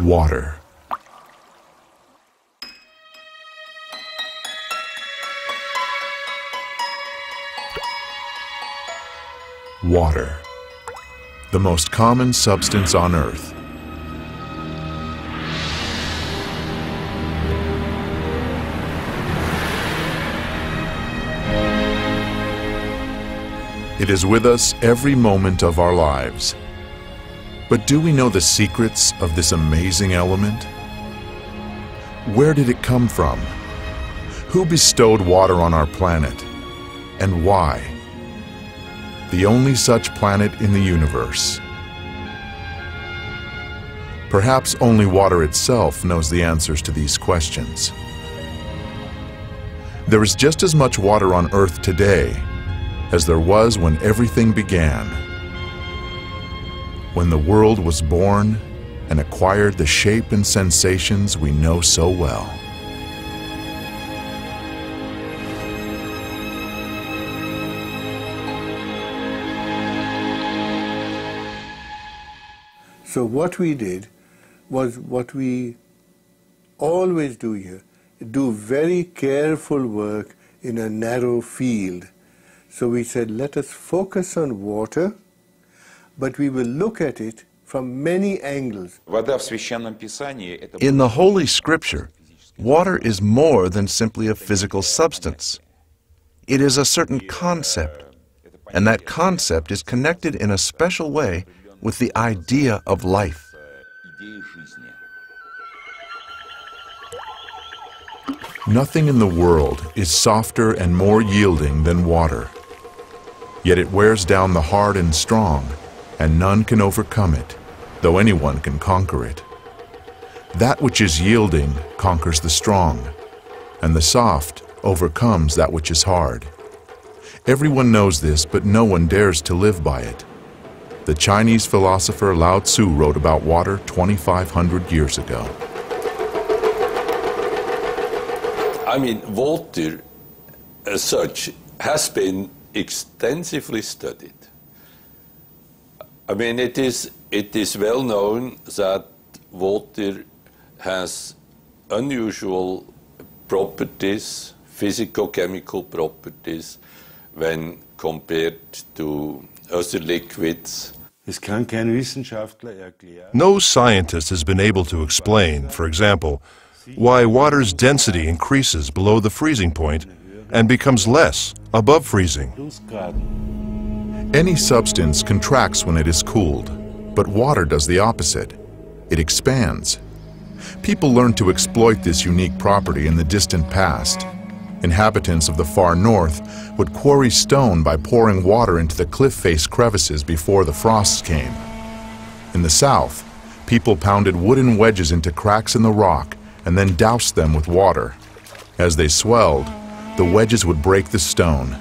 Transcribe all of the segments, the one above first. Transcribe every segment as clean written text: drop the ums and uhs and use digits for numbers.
Water. Water, the most common substance on Earth. It is with us every moment of our lives. But do we know the secrets of this amazing element? Where did it come from? Who bestowed water on our planet? And why? The only such planet in the universe. Perhaps only water itself knows the answers to these questions. There is just as much water on Earth today as there was when everything began. When the world was born and acquired the shape and sensations we know so well. So what we did was what we always do here, do very careful work in a narrow field. So we said, let us focus on water, but we will look at it from many angles. In the Holy Scripture, water is more than simply a physical substance. It is a certain concept, and that concept is connected in a special way with the idea of life. Nothing in the world is softer and more yielding than water. Yet it wears down the hard and strong, and none can overcome it, though anyone can conquer it. That which is yielding conquers the strong, and the soft overcomes that which is hard. Everyone knows this, but no one dares to live by it. The Chinese philosopher Lao Tzu wrote about water 2,500 years ago. I mean, water as such has been extensively studied. I mean, it is well known that water has unusual properties, physico-chemical properties, when compared to other liquids. No scientist has been able to explain, for example, why water's density increases below the freezing point and becomes less above freezing. Any substance contracts when it is cooled, but water does the opposite. It expands. People learned to exploit this unique property in the distant past. Inhabitants of the far north would quarry stone by pouring water into the cliff face crevices before the frosts came. In the south, people pounded wooden wedges into cracks in the rock and then doused them with water. As they swelled, the wedges would break the stone.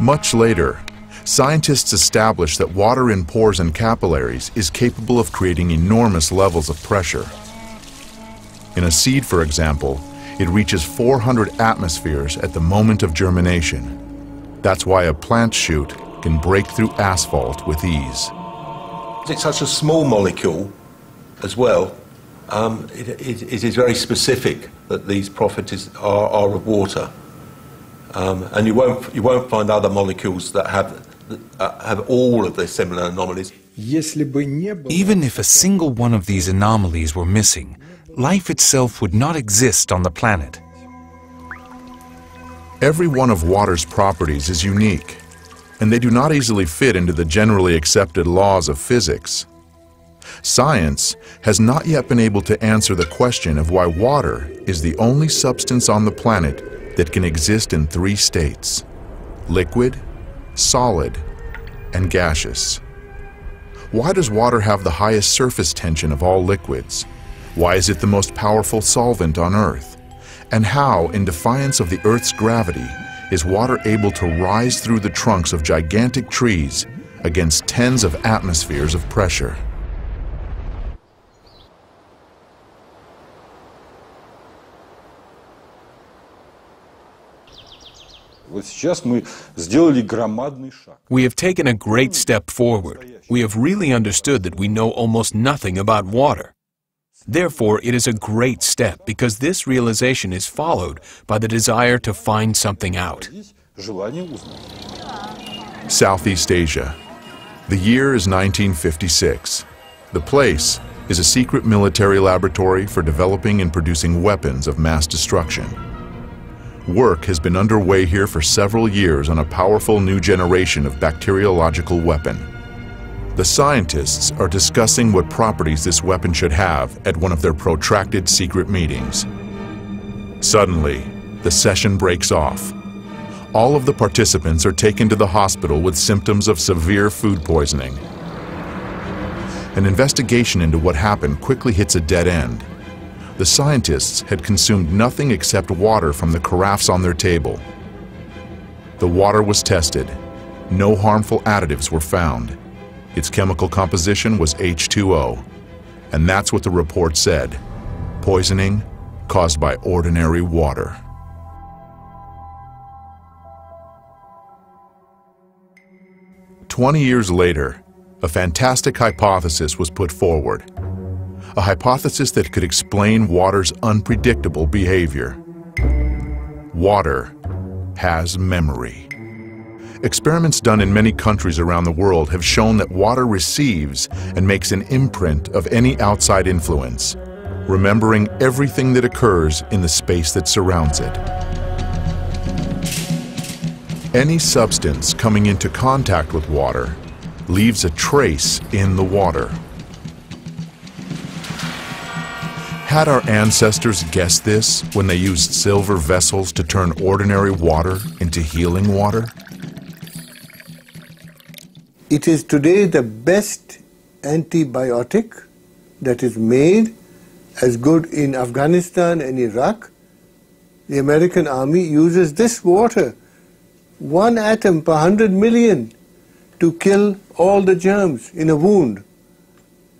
Much later, scientists established that water in pores and capillaries is capable of creating enormous levels of pressure. In a seed, for example, it reaches 400 atmospheres at the moment of germination. That's why a plant shoot can break through asphalt with ease. It's such a small molecule as well. It is very specific that these properties are of water. And you won't find other molecules that have all of the similar anomalies. Even if a single one of these anomalies were missing, life itself would not exist on the planet. Every one of water's properties is unique, and they do not easily fit into the generally accepted laws of physics. Science has not yet been able to answer the question of why water is the only substance on the planet that can exist in three states: liquid, solid, and gaseous. Why does water have the highest surface tension of all liquids? Why is it the most powerful solvent on Earth? And how, in defiance of the Earth's gravity, is water able to rise through the trunks of gigantic trees against tens of atmospheres of pressure? We have taken a great step forward. We have really understood that we know almost nothing about water. Therefore, it is a great step because this realization is followed by the desire to find something out. Southeast Asia. The year is 1956. The place is a secret military laboratory for developing and producing weapons of mass destruction. Work has been underway here for several years on a powerful new generation of bacteriological weapon. The scientists are discussing what properties this weapon should have at one of their protracted secret meetings. Suddenly, the session breaks off. All of the participants are taken to the hospital with symptoms of severe food poisoning. An investigation into what happened quickly hits a dead end. The scientists had consumed nothing except water from the carafes on their table. The water was tested. No harmful additives were found. Its chemical composition was H2O. And that's what the report said: poisoning caused by ordinary water. "20 years later, a fantastic hypothesis was put forward. A hypothesis that could explain water's unpredictable behavior. Water has memory. Experiments done in many countries around the world have shown that water receives and makes an imprint of any outside influence, remembering everything that occurs in the space that surrounds it. Any substance coming into contact with water leaves a trace in the water. Had our ancestors guessed this when they used silver vessels to turn ordinary water into healing water? It is today the best antibiotic that is made, as good in Afghanistan and Iraq. The American army uses this water, 1 atom per 100 million, to kill all the germs in a wound.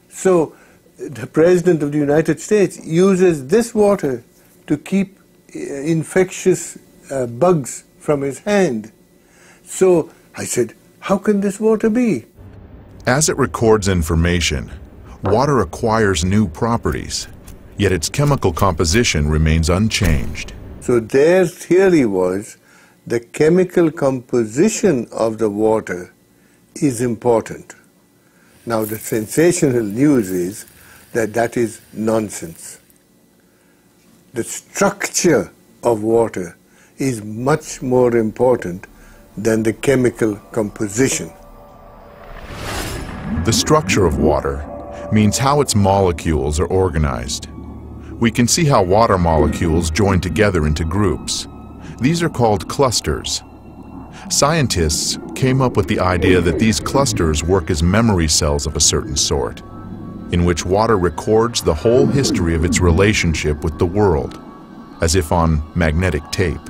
So the President of the United States uses this water to keep infectious bugs from his hand. So I said, how can this water be? As it records information, water acquires new properties, yet its chemical composition remains unchanged. So their theory was the chemical composition of the water is important. Now the sensational news is that that is nonsense. The structure of water is much more important than the chemical composition. The structure of water means how its molecules are organized. We can see how water molecules join together into groups. These are called clusters. Scientists came up with the idea that these clusters work as memory cells of a certain sort, in which water records the whole history of its relationship with the world, as if on magnetic tape.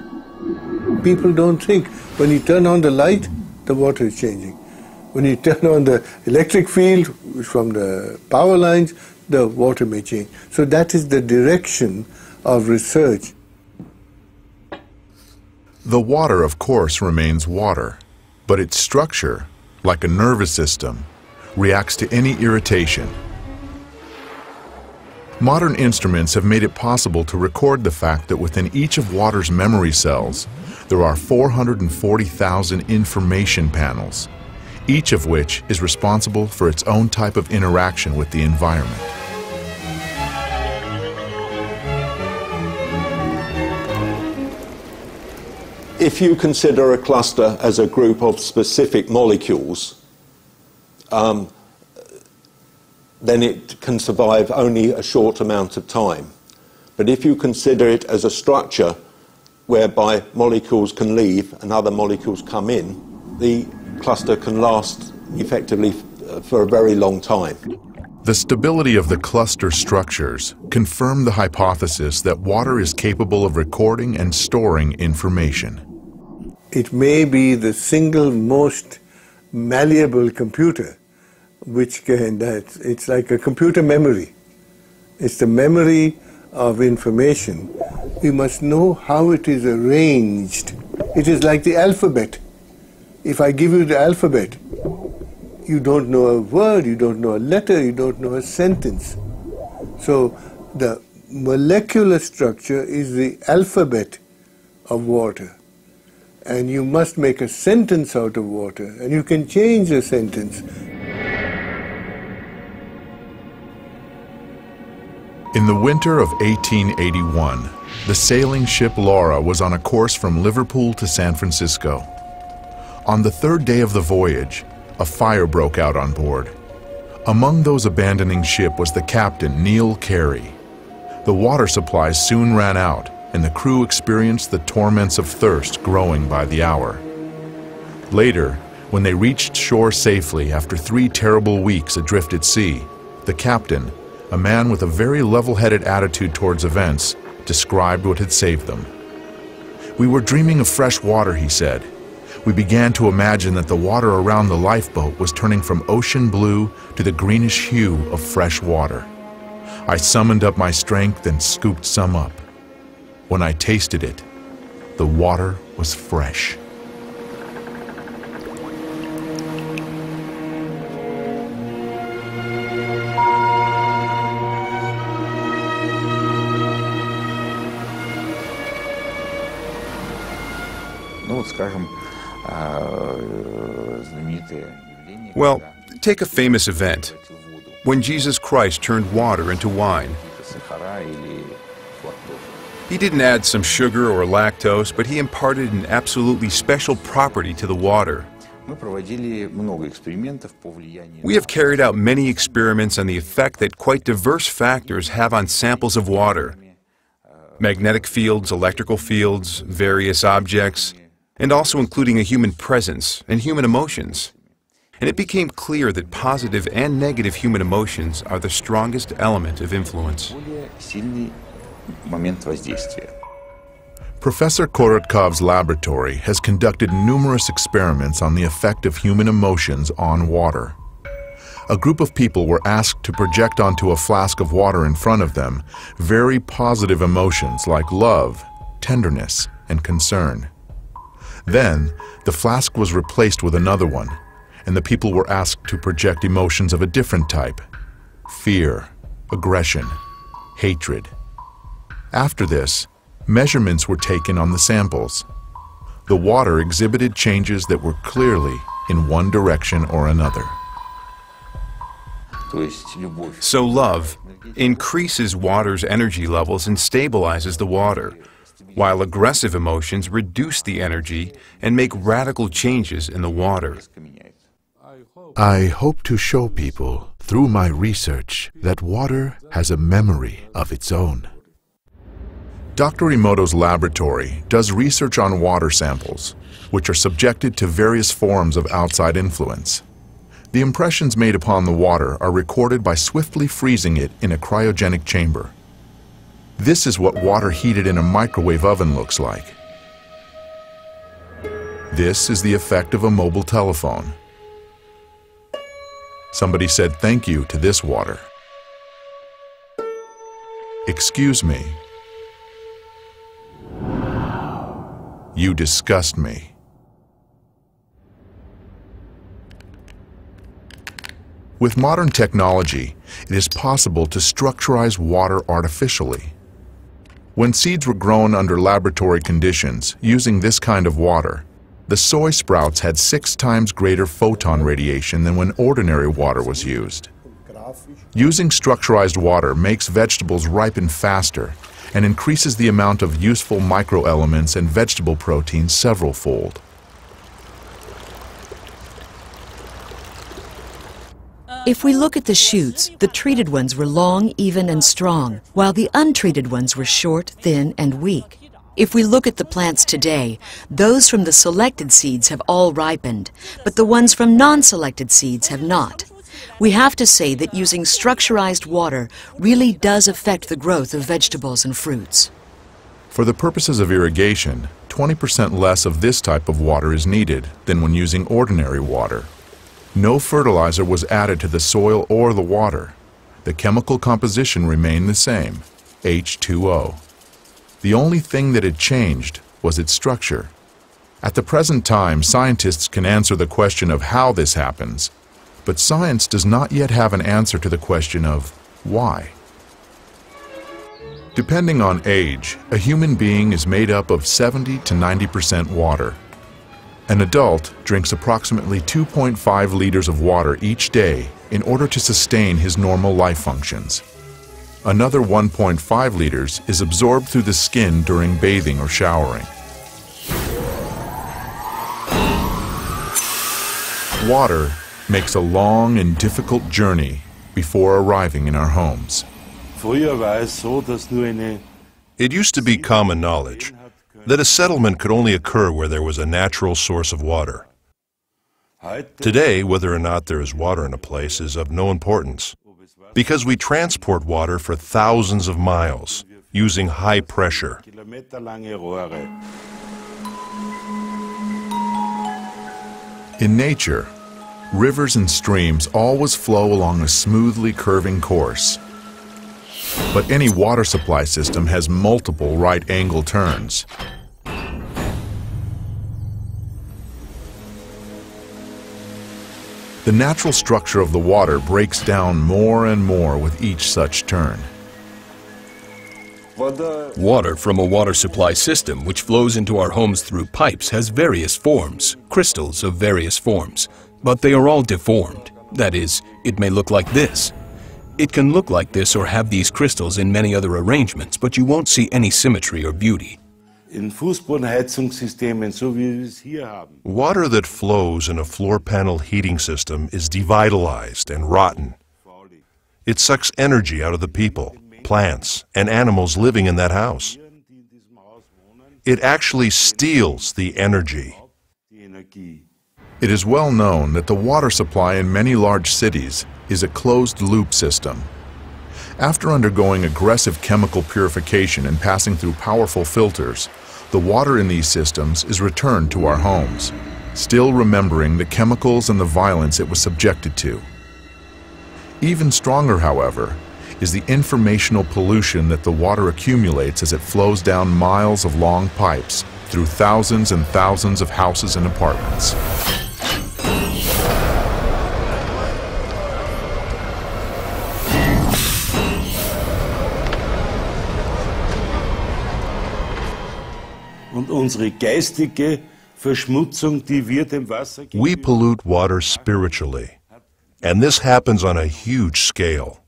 People don't think when you turn on the light, the water is changing. When you turn on the electric field from the power lines, the water may change. So that is the direction of research. The water, of course, remains water, but its structure, like a nervous system, reacts to any irritation. Modern instruments have made it possible to record the fact that within each of water's memory cells, there are 440,000 information panels, each of which is responsible for its own type of interaction with the environment. If you consider a cluster as a group of specific molecules, then it can survive only a short amount of time. But if you consider it as a structure whereby molecules can leave and other molecules come in, the cluster can last effectively for a very long time. The stability of the cluster structures confirm the hypothesis that water is capable of recording and storing information. It may be the single most malleable computer, which can, it's like a computer memory. It's the memory of information. We must know how it is arranged. It is like the alphabet. If I give you the alphabet, you don't know a word, you don't know a letter, you don't know a sentence. So the molecular structure is the alphabet of water. And you must make a sentence out of water, and you can change the sentence. In the winter of 1881, the sailing ship Laura was on a course from Liverpool to San Francisco. On the third day of the voyage, a fire broke out on board. Among those abandoning ship was the captain, Neil Carey. The water supplies soon ran out, and the crew experienced the torments of thirst growing by the hour. Later, when they reached shore safely after 3 terrible weeks adrift at sea, the captain, a man with a very level-headed attitude towards events, described what had saved them. "We were dreaming of fresh water," he said. "We began to imagine that the water around the lifeboat was turning from ocean blue to the greenish hue of fresh water. I summoned up my strength and scooped some up. When I tasted it, the water was fresh." Well, take a famous event, when Jesus Christ turned water into wine. He didn't add some sugar or lactose, but he imparted an absolutely special property to the water. We have carried out many experiments on the effect that quite diverse factors have on samples of water. Magnetic fields, electrical fields, various objects, and also including a human presence and human emotions. And it became clear that positive and negative human emotions are the strongest element of influence. Professor Korotkov's laboratory has conducted numerous experiments on the effect of human emotions on water. A group of people were asked to project onto a flask of water in front of them very positive emotions like love, tenderness, and concern. Then, the flask was replaced with another one, and the people were asked to project emotions of a different type: fear, aggression, hatred. After this, measurements were taken on the samples. The water exhibited changes that were clearly in one direction or another. So love increases water's energy levels and stabilizes the water, while aggressive emotions reduce the energy and make radical changes in the water. I hope to show people through my research that water has a memory of its own. Dr. Emoto's laboratory does research on water samples, which are subjected to various forms of outside influence. The impressions made upon the water are recorded by swiftly freezing it in a cryogenic chamber. This is what water heated in a microwave oven looks like. This is the effect of a mobile telephone. Somebody said thank you to this water. Excuse me. You disgust me. With modern technology, it is possible to structurize water artificially. When seeds were grown under laboratory conditions using this kind of water, the soy sprouts had 6 times greater photon radiation than when ordinary water was used. Using structurized water makes vegetables ripen faster and increases the amount of useful microelements and vegetable proteins several-fold. If we look at the shoots, the treated ones were long, even, and strong, while the untreated ones were short, thin, and weak. If we look at the plants today, those from the selected seeds have all ripened, but the ones from non-selected seeds have not. We have to say that using structurized water really does affect the growth of vegetables and fruits. For the purposes of irrigation, 20% less of this type of water is needed than when using ordinary water. No fertilizer was added to the soil or the water. The chemical composition remained the same, H2O. The only thing that had changed was its structure. At the present time, scientists can answer the question of how this happens, but science does not yet have an answer to the question of why. Depending on age, a human being is made up of 70 to 90% water. An adult drinks approximately 2.5 liters of water each day in order to sustain his normal life functions. Another 1.5 liters is absorbed through the skin during bathing or showering. Water makes a long and difficult journey before arriving in our homes. It used to be common knowledge that a settlement could only occur where there was a natural source of water. Today, whether or not there is water in a place is of no importance, because we transport water for thousands of miles using high pressure. In nature, rivers and streams always flow along a smoothly curving course. But any water supply system has multiple right-angle turns. The natural structure of the water breaks down more and more with each such turn. Water from a water supply system which flows into our homes through pipes has various forms, crystals of various forms, but they are all deformed. That is, it may look like this. It can look like this or have these crystals in many other arrangements, but you won't see any symmetry or beauty. Water that flows in a floor panel heating system is devitalized and rotten. It sucks energy out of the people, plants, and animals living in that house. It actually steals the energy. It is well known that the water supply in many large cities is a closed-loop system. After undergoing aggressive chemical purification and passing through powerful filters, the water in these systems is returned to our homes, still remembering the chemicals and the violence it was subjected to. Even stronger, however, is the informational pollution that the water accumulates as it flows down miles of long pipes through thousands and thousands of houses and apartments. We pollute water spiritually, and this happens on a huge scale.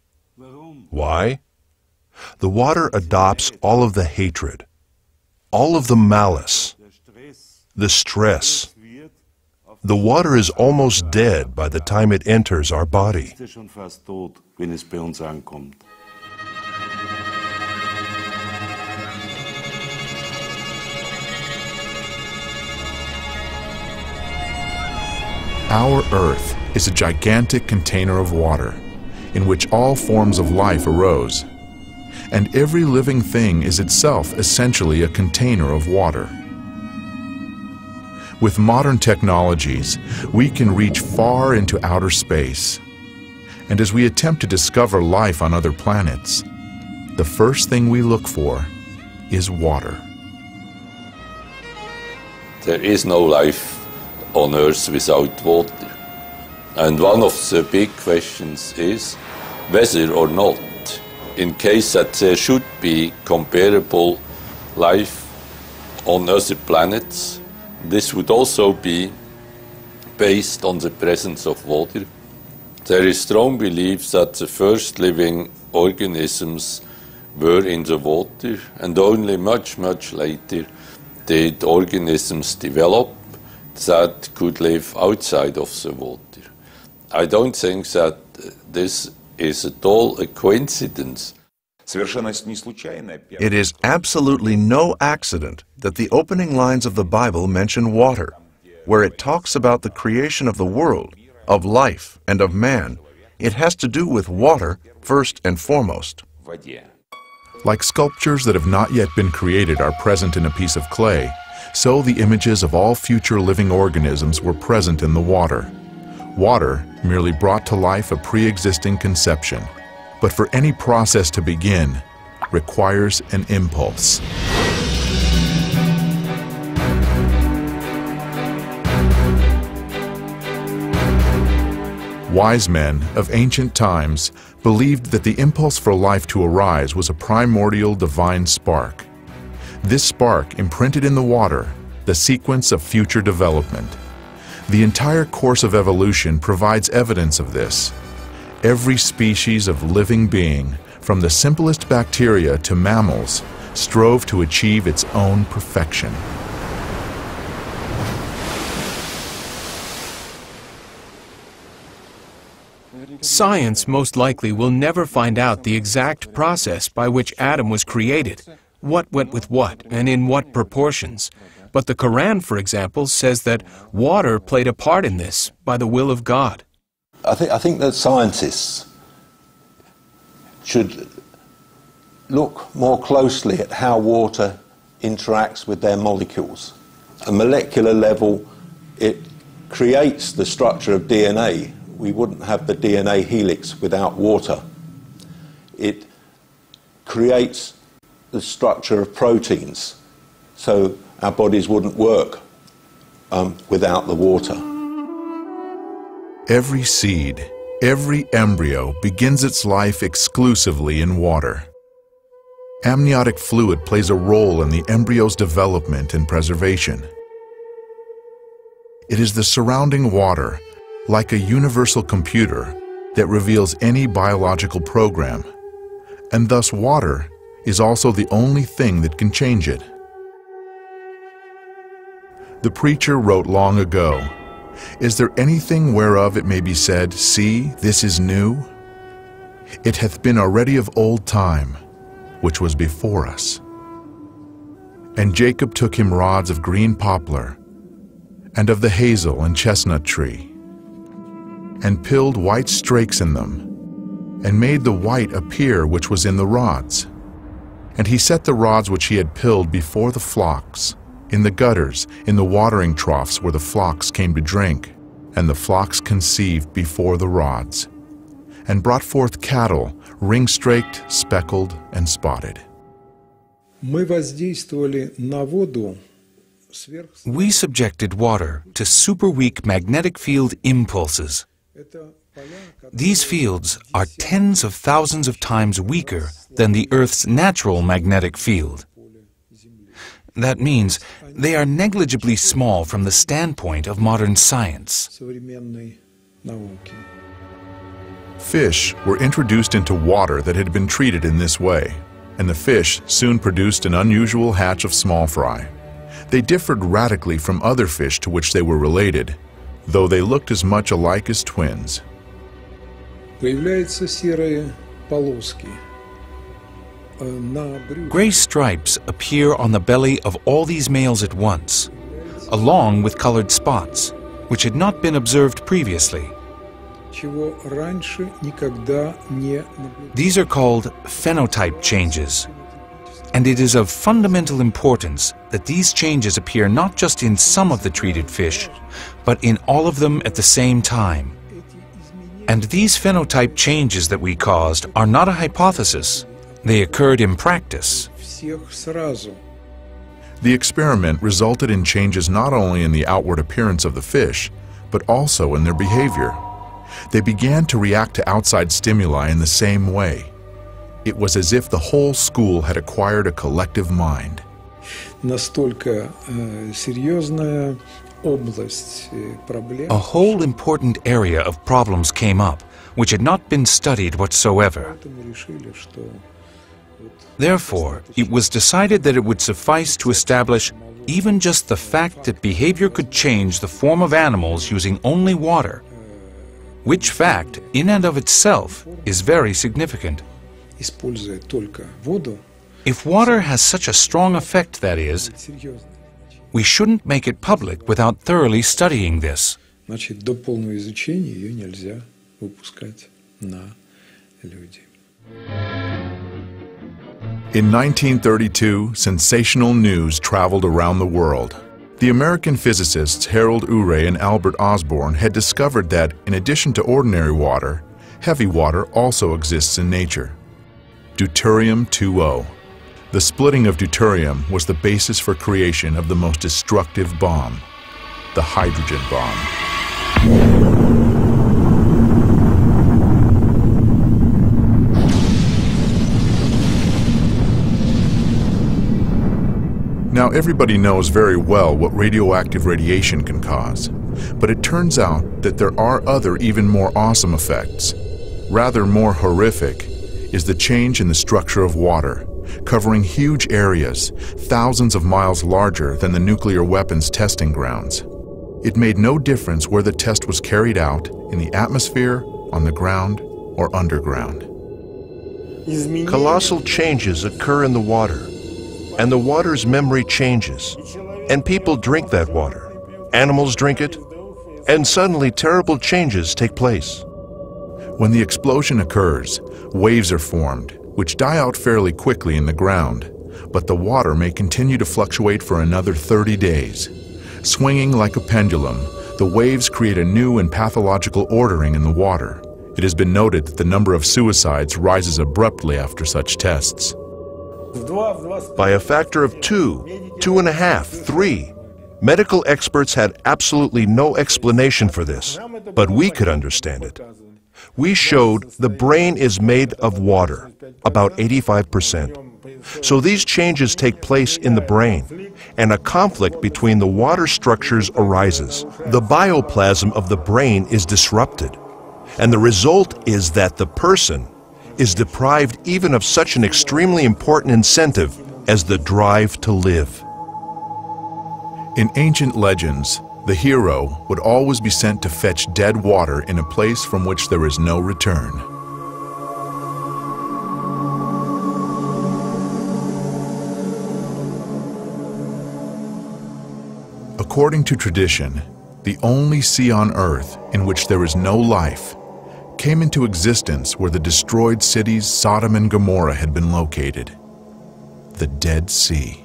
Why? The water adopts all of the hatred, all of the malice, the stress. The water is almost dead by the time it enters our body. Our Earth is a gigantic container of water, in which all forms of life arose, and every living thing is itself essentially a container of water. With modern technologies, we can reach far into outer space, and as we attempt to discover life on other planets, the first thing we look for is water. There is no life on Earth without water. And one of the big questions is whether or not, in case that there should be comparable life on other planets, this would also be based on the presence of water. There is strong belief that the first living organisms were in the water, and only much, much later did organisms develop that could live outside of the water. I don't think that this is at all a coincidence. It is absolutely no accident that the opening lines of the Bible mention water, where it talks about the creation of the world, of life, and of man. It has to do with water first and foremost. Like sculptures that have not yet been created are present in a piece of clay, so the images of all future living organisms were present in the water. Water merely brought to life a pre-existing conception, but for any process to begin, requires an impulse. Wise men of ancient times believed that the impulse for life to arise was a primordial divine spark. This spark imprinted in the water the sequence of future development. The entire course of evolution provides evidence of this. Every species of living being, from the simplest bacteria to mammals, strove to achieve its own perfection. Science most likely will never find out the exact process by which Adam was created, what went with what, and in what proportions. But the Quran, for example, says that water played a part in this by the will of God. I think that scientists should look more closely at how water interacts with their molecules. At a molecular level, it creates the structure of DNA. We wouldn't have the DNA helix without water. It creates the structure of proteins, so our bodies wouldn't work without the water. Every seed, every embryo begins its life exclusively in water. Amniotic fluid plays a role in the embryo's development and preservation. It is the surrounding water, like a universal computer, that reveals any biological program, and thus water is also the only thing that can change it. The preacher wrote long ago, "Is there anything whereof it may be said, See, this is new? It hath been already of old time, which was before us. And Jacob took him rods of green poplar, and of the hazel and chestnut tree, and pilled white strakes in them, and made the white appear which was in the rods. And he set the rods which he had pilled before the flocks, in the gutters, in the watering troughs where the flocks came to drink, and the flocks conceived before the rods, and brought forth cattle, ring-straked, speckled, and spotted." We subjected water to super-weak magnetic field impulses. These fields are tens of thousands of times weaker than the Earth's natural magnetic field. That means they are negligibly small from the standpoint of modern science. Fish were introduced into water that had been treated in this way, and the fish soon produced an unusual hatch of small fry. They differed radically from other fish to which they were related, though they looked as much alike as twins. Gray stripes appear on the belly of all these males at once, along with colored spots, which had not been observed previously. These are called phenotype changes, and it is of fundamental importance that these changes appear not just in some of the treated fish, but in all of them at the same time. And these phenotype changes that we caused are not a hypothesis. They occurred in practice. The experiment resulted in changes not only in the outward appearance of the fish, but also in their behavior. They began to react to outside stimuli in the same way. It was as if the whole school had acquired a collective mind. A whole important area of problems came up, which had not been studied whatsoever. Therefore, it was decided that it would suffice to establish even just the fact that behavior could change the form of animals using only water, which fact, in and of itself, is very significant. If water has such a strong effect, that is, we shouldn't make it public without thoroughly studying this. In 1932, sensational news traveled around the world. The American physicists Harold Urey and Albert Osborne had discovered that, in addition to ordinary water, heavy water also exists in nature. Deuterium 2O. The splitting of deuterium was the basis for creation of the most destructive bomb, the hydrogen bomb. everybody knows very well what radioactive radiation can cause, but it turns out that there are other even more awesome effects. Rather more horrific is the change in the structure of water, covering huge areas, thousands of miles larger than the nuclear weapons testing grounds. It made no difference where the test was carried out, in the atmosphere, on the ground, or underground. Colossal changes occur in the water, and the water's memory changes, and people drink that water. Animals drink it, and suddenly terrible changes take place. When the explosion occurs, waves are formed, which die out fairly quickly in the ground, but the water may continue to fluctuate for another 30 days. Swinging like a pendulum, the waves create a new and pathological ordering in the water. It has been noted that the number of suicides rises abruptly after such tests. By a factor of 2, 2.5, 3. Medical experts had absolutely no explanation for this, but we could understand it. We showed the brain is made of water, about 85%. So these changes take place in the brain, and a conflict between the water structures arises. The bioplasm of the brain is disrupted, and the result is that the person is deprived even of such an extremely important incentive as the drive to live. In ancient legends, the hero would always be sent to fetch dead water in a place from which there is no return. According to tradition, the only sea on earth in which there is no life came into existence where the destroyed cities Sodom and Gomorrah had been located: the Dead Sea.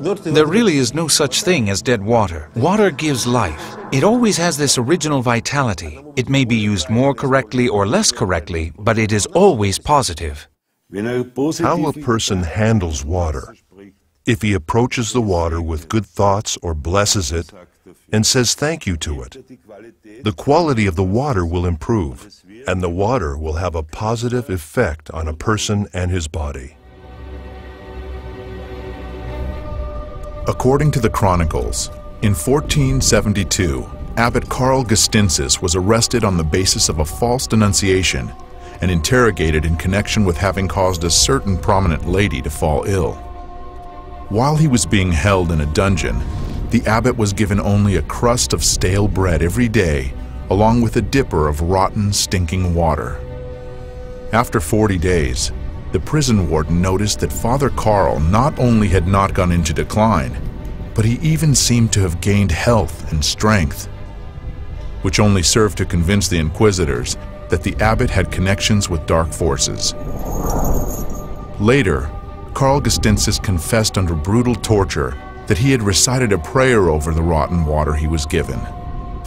There really is no such thing as dead water. Water gives life. It always has this original vitality. It may be used more correctly or less correctly, but it is always positive. How a person handles water, if he approaches the water with good thoughts or blesses it and says thank you to it, the quality of the water will improve, and the water will have a positive effect on a person and his body. According to the Chronicles, in 1472, Abbot Karl Gestinsis was arrested on the basis of a false denunciation and interrogated in connection with having caused a certain prominent lady to fall ill. While he was being held in a dungeon, the abbot was given only a crust of stale bread every day, along with a dipper of rotten, stinking water. After 40 days, the prison warden noticed that Father Karl not only had not gone into decline, but he even seemed to have gained health and strength, which only served to convince the inquisitors that the abbot had connections with dark forces. Later, Karl Gestinsis confessed under brutal torture that he had recited a prayer over the rotten water he was given,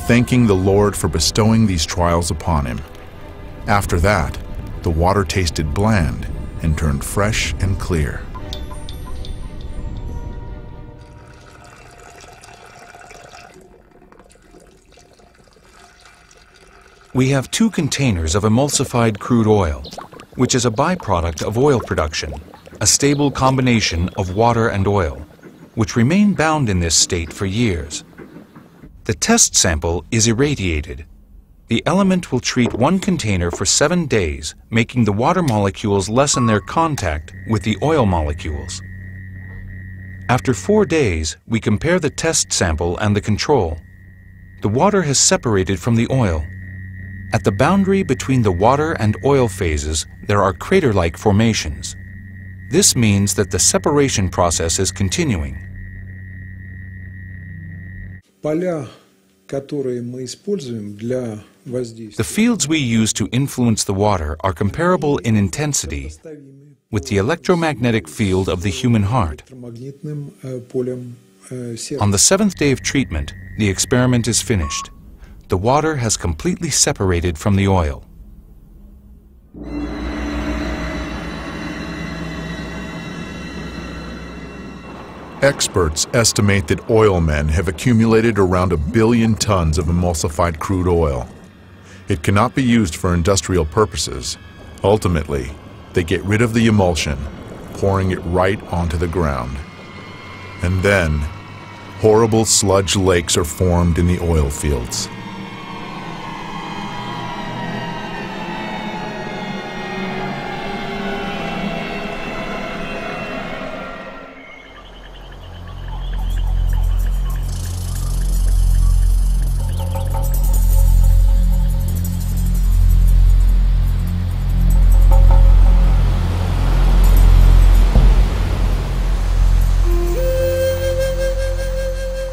thanking the Lord for bestowing these trials upon him. After that, the water tasted bland and turned fresh and clear. We have 2 containers of emulsified crude oil, which is a byproduct of oil production, a stable combination of water and oil, which remain bound in this state for years. The test sample is irradiated. The element will treat one container for 7 days, making the water molecules lessen their contact with the oil molecules. After 4 days, we compare the test sample and the control. The water has separated from the oil. At the boundary between the water and oil phases, there are crater-like formations. This means that the separation process is continuing. The fields we use to influence the water are comparable in intensity with the electromagnetic field of the human heart. On the 7th day of treatment, the experiment is finished. The water has completely separated from the oil. Experts estimate that oil men have accumulated around 1 billion tons of emulsified crude oil. It cannot be used for industrial purposes. Ultimately, They get rid of the emulsion, pouring it right onto the ground. And then, horrible sludge lakes are formed in the oil fields.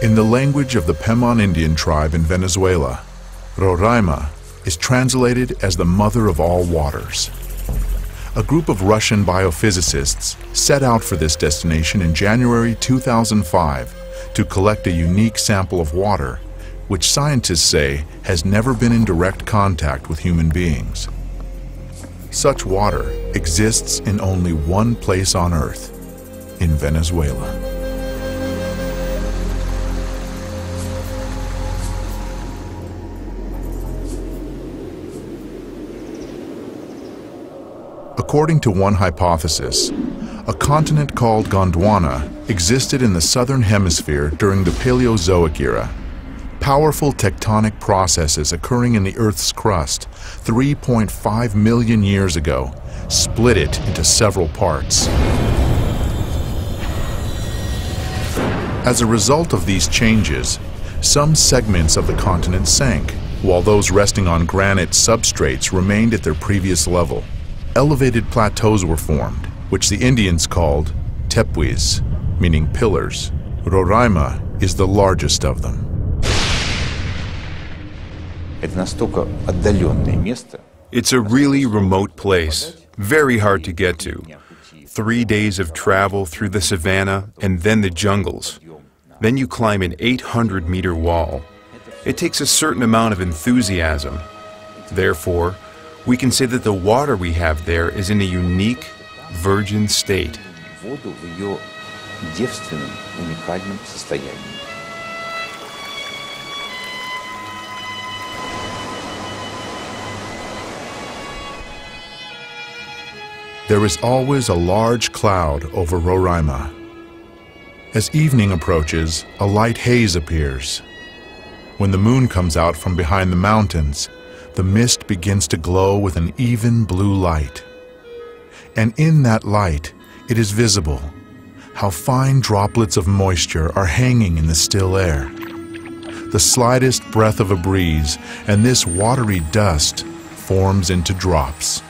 In the language of the Pemon Indian tribe in Venezuela, Roraima is translated as the mother of all waters. A group of Russian biophysicists set out for this destination in January 2005 to collect a unique sample of water, which scientists say has never been in direct contact with human beings. Such water exists in only one place on Earth, in Venezuela. According to one hypothesis, a continent called Gondwana existed in the southern hemisphere during the Paleozoic era. Powerful tectonic processes occurring in the Earth's crust 3.5 million years ago split it into several parts. As a result of these changes, some segments of the continent sank, while those resting on granite substrates remained at their previous level. Elevated plateaus were formed, which the Indians called tepuis, meaning pillars. Roraima is the largest of them. It's a really remote place, very hard to get to. 3 days of travel through the savannah and then the jungles. Then you climb an 800-meter wall. It takes a certain amount of enthusiasm. Therefore, we can say that the water we have there is in a unique, virgin state. There is always a large cloud over Roraima. As evening approaches, a light haze appears. When the moon comes out from behind the mountains, the mist begins to glow with an even blue light. And in that light, it is visible how fine droplets of moisture are hanging in the still air. The slightest breath of a breeze, and this watery dust forms into drops.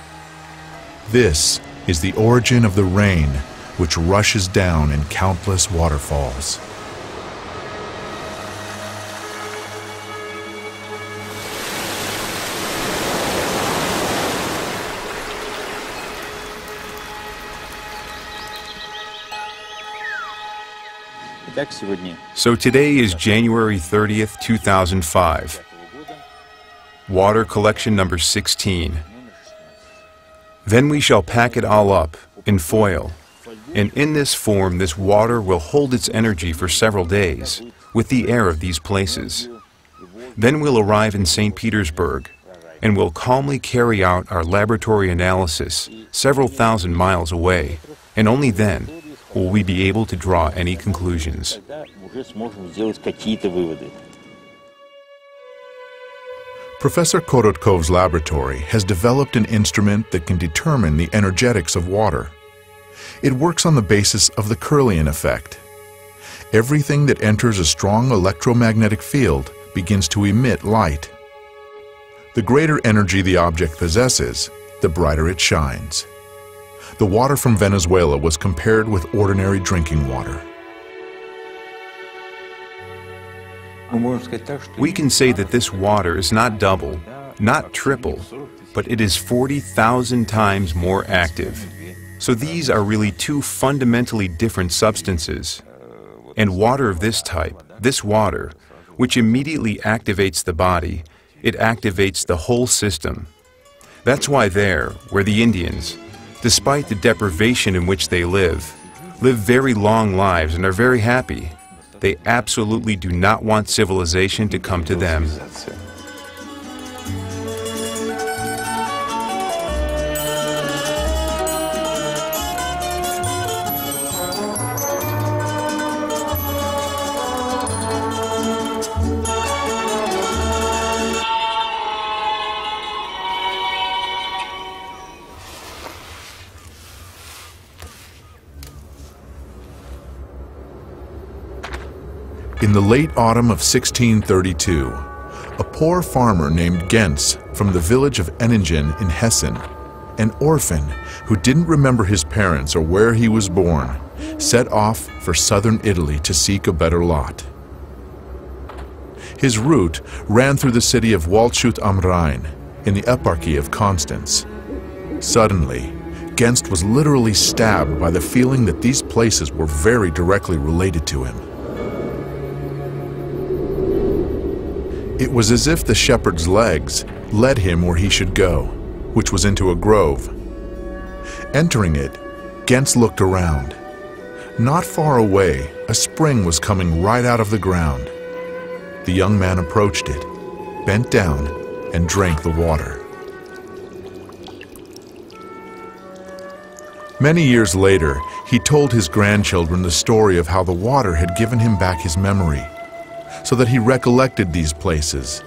This is the origin of the rain, which rushes down in countless waterfalls. So today is January 30th, 2005. Water collection number 16. Then we shall pack it all up in foil, and in this form this water will hold its energy for several days with the air of these places. Then we'll arrive in St. Petersburg, and we'll calmly carry out our laboratory analysis several thousand miles away, and only then will we be able to draw any conclusions. Professor Korotkov's laboratory has developed an instrument that can determine the energetics of water. It works on the basis of the Kirlian effect. Everything that enters a strong electromagnetic field begins to emit light. The greater energy the object possesses, the brighter it shines. The water from Venezuela was compared with ordinary drinking water. We can say that this water is not double, not triple, but it is 40,000 times more active. So these are really two fundamentally different substances. And water of this type, this water, which immediately activates the body, it activates the whole system. That's why there, where the Indians, despite the deprivation in which they live very long lives and are very happy. They absolutely do not want civilization to come to them. In the late autumn of 1632, a poor farmer named Gens from the village of Enningen in Hessen, an orphan who didn't remember his parents or where he was born, set off for southern Italy to seek a better lot. His route ran through the city of Waldshut am Rhein in the eparchy of Constance. Suddenly, Gens was literally stabbed by the feeling that these places were very directly related to him. It was as if the shepherd's legs led him where he should go, which was into a grove. Entering it, Gens looked around. Not far away, a spring was coming right out of the ground. The young man approached it, bent down, and drank the water. Many years later, he told his grandchildren the story of how the water had given him back his memory, so that he recollected these places,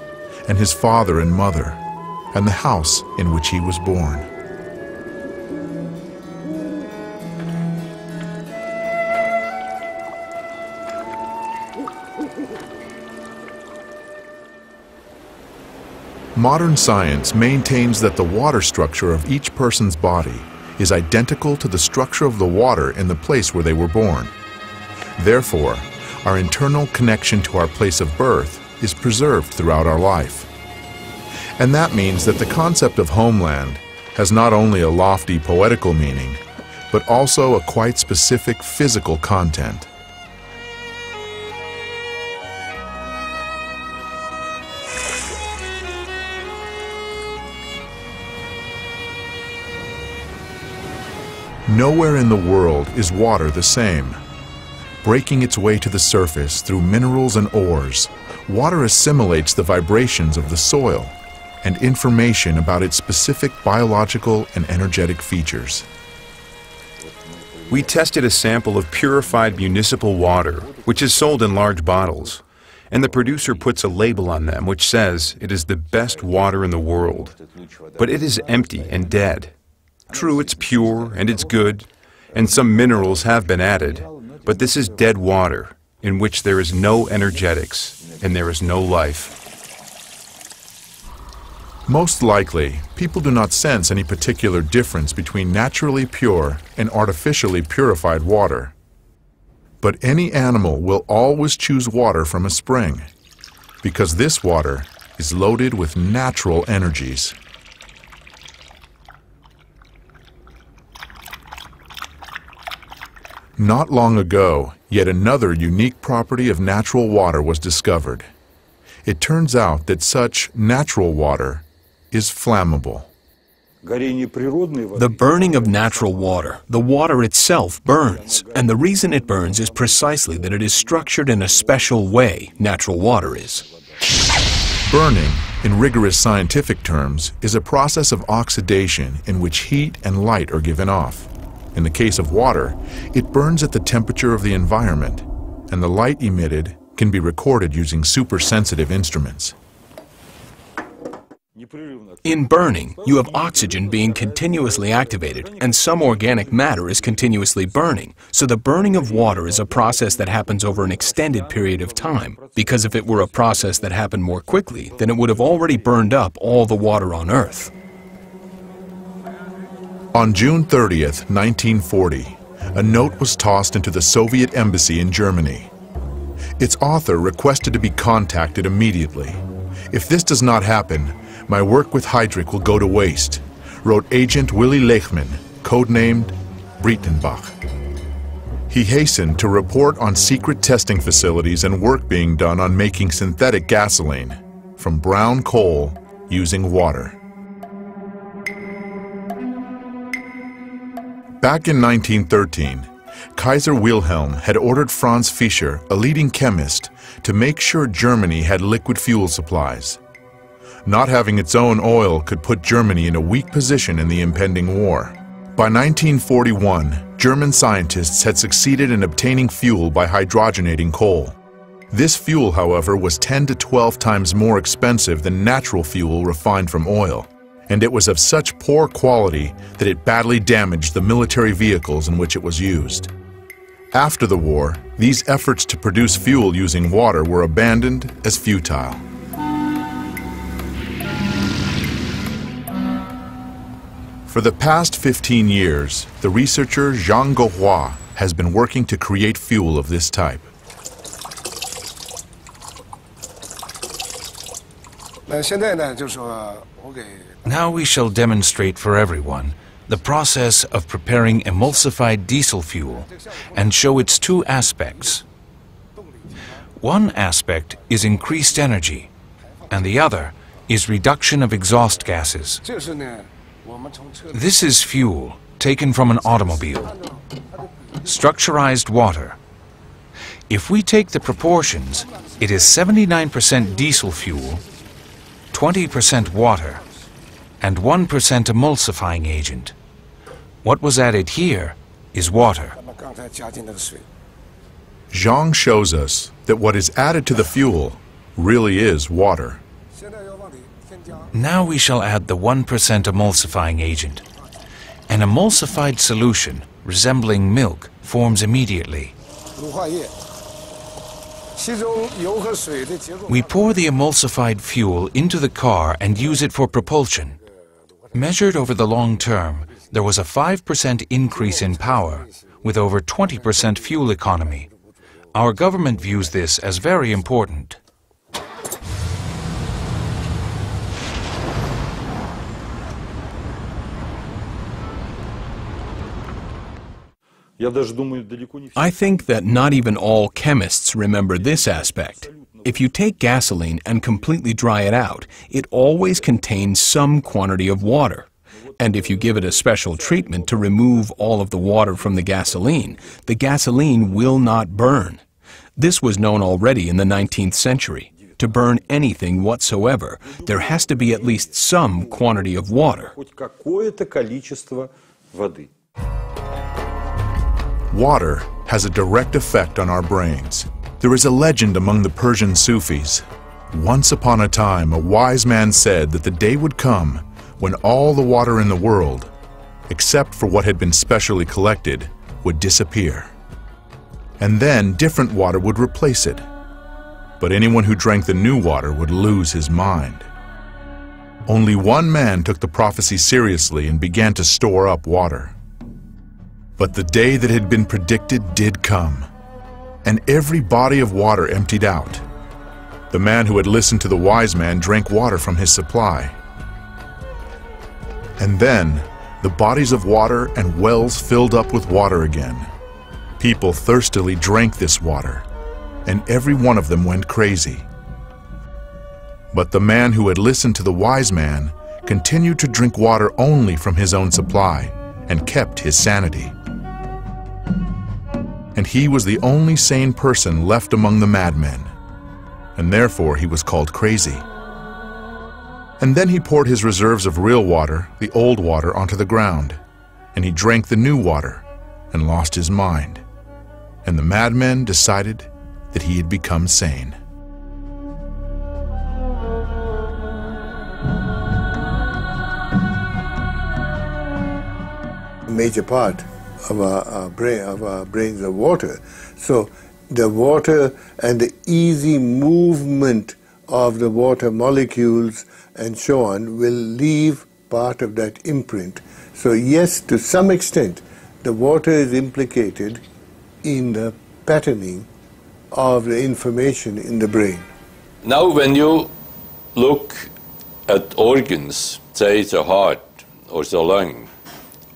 and his father and mother, and the house in which he was born. Modern science maintains that the water structure of each person's body is identical to the structure of the water in the place where they were born. Therefore, our internal connection to our place of birth is preserved throughout our life. And that means that the concept of homeland has not only a lofty poetical meaning, but also a quite specific physical content. Nowhere in the world is water the same. Breaking its way to the surface through minerals and ores, water assimilates the vibrations of the soil and information about its specific biological and energetic features. We tested a sample of purified municipal water, which is sold in large bottles, and the producer puts a label on them which says it is the best water in the world, but it is empty and dead. True, it's pure and it's good, and some minerals have been added, but this is dead water in which there is no energetics and there is no life. Most likely, people do not sense any particular difference between naturally pure and artificially purified water. But any animal will always choose water from a spring, because this water is loaded with natural energies. Not long ago, yet another unique property of natural water was discovered. It turns out that such natural water is flammable. The burning of natural water, the water itself burns, and the reason it burns is precisely that it is structured in a special way, natural water is. Burning, in rigorous scientific terms, is a process of oxidation in which heat and light are given off. In the case of water, it burns at the temperature of the environment, and the light emitted can be recorded using super-sensitive instruments. In burning, you have oxygen being continuously activated, and some organic matter is continuously burning. So the burning of water is a process that happens over an extended period of time, because if it were a process that happened more quickly, then it would have already burned up all the water on Earth. On June 30th, 1940, a note was tossed into the Soviet embassy in Germany. Its author requested to be contacted immediately. If this does not happen, my work with Heydrich will go to waste, wrote agent Willy Lechman, codenamed Breitenbach. He hastened to report on secret testing facilities and work being done on making synthetic gasoline from brown coal using water. Back in 1913, Kaiser Wilhelm had ordered Franz Fischer, a leading chemist, to make sure Germany had liquid fuel supplies. Not having its own oil could put Germany in a weak position in the impending war. By 1941, German scientists had succeeded in obtaining fuel by hydrogenating coal. This fuel, however, was 10 to 12 times more expensive than natural fuel refined from oil, and it was of such poor quality that it badly damaged the military vehicles in which it was used. After the war, these efforts to produce fuel using water were abandoned as futile. For the past 15 years, the researcher Jean Gohua has been working to create fuel of this type. Now we shall demonstrate for everyone the process of preparing emulsified diesel fuel and show its two aspects. One aspect is increased energy, and the other is reduction of exhaust gases. This is fuel taken from an automobile. Structurized water. If we take the proportions, it is 79% diesel fuel, 20% water, and 1% emulsifying agent. What was added here is water. Zhang shows us that what is added to the fuel really is water. Now we shall add the 1% emulsifying agent. An emulsified solution resembling milk forms immediately. We pour the emulsified fuel into the car and use it for propulsion. Measured over the long term, there was a 5% increase in power, with over 20% fuel economy. Our government views this as very important. I think that not even all chemists remember this aspect. If you take gasoline and completely dry it out, it always contains some quantity of water. And if you give it a special treatment to remove all of the water from the gasoline will not burn. This was known already in the 19th century. To burn anything whatsoever, there has to be at least some quantity of water. Water has a direct effect on our brains. There is a legend among the Persian Sufis. Once upon a time, a wise man said that the day would come when all the water in the world, except for what had been specially collected, would disappear. And then different water would replace it. But anyone who drank the new water would lose his mind. Only one man took the prophecy seriously and began to store up water. But the day that had been predicted did come, and every body of water emptied out. The man who had listened to the wise man drank water from his supply. And then the bodies of water and wells filled up with water again. People thirstily drank this water, and every one of them went crazy. But the man who had listened to the wise man continued to drink water only from his own supply and kept his sanity. And he was the only sane person left among the madmen, and therefore he was called crazy. And then he poured his reserves of real water, the old water, onto the ground, and he drank the new water and lost his mind. And the madmen decided that he had become sane. A major part of our brains are water. So the water and the easy movement of the water molecules and so on will leave part of that imprint. So yes, to some extent, the water is implicated in the patterning of the information in the brain. Now when you look at organs, say the heart or the lung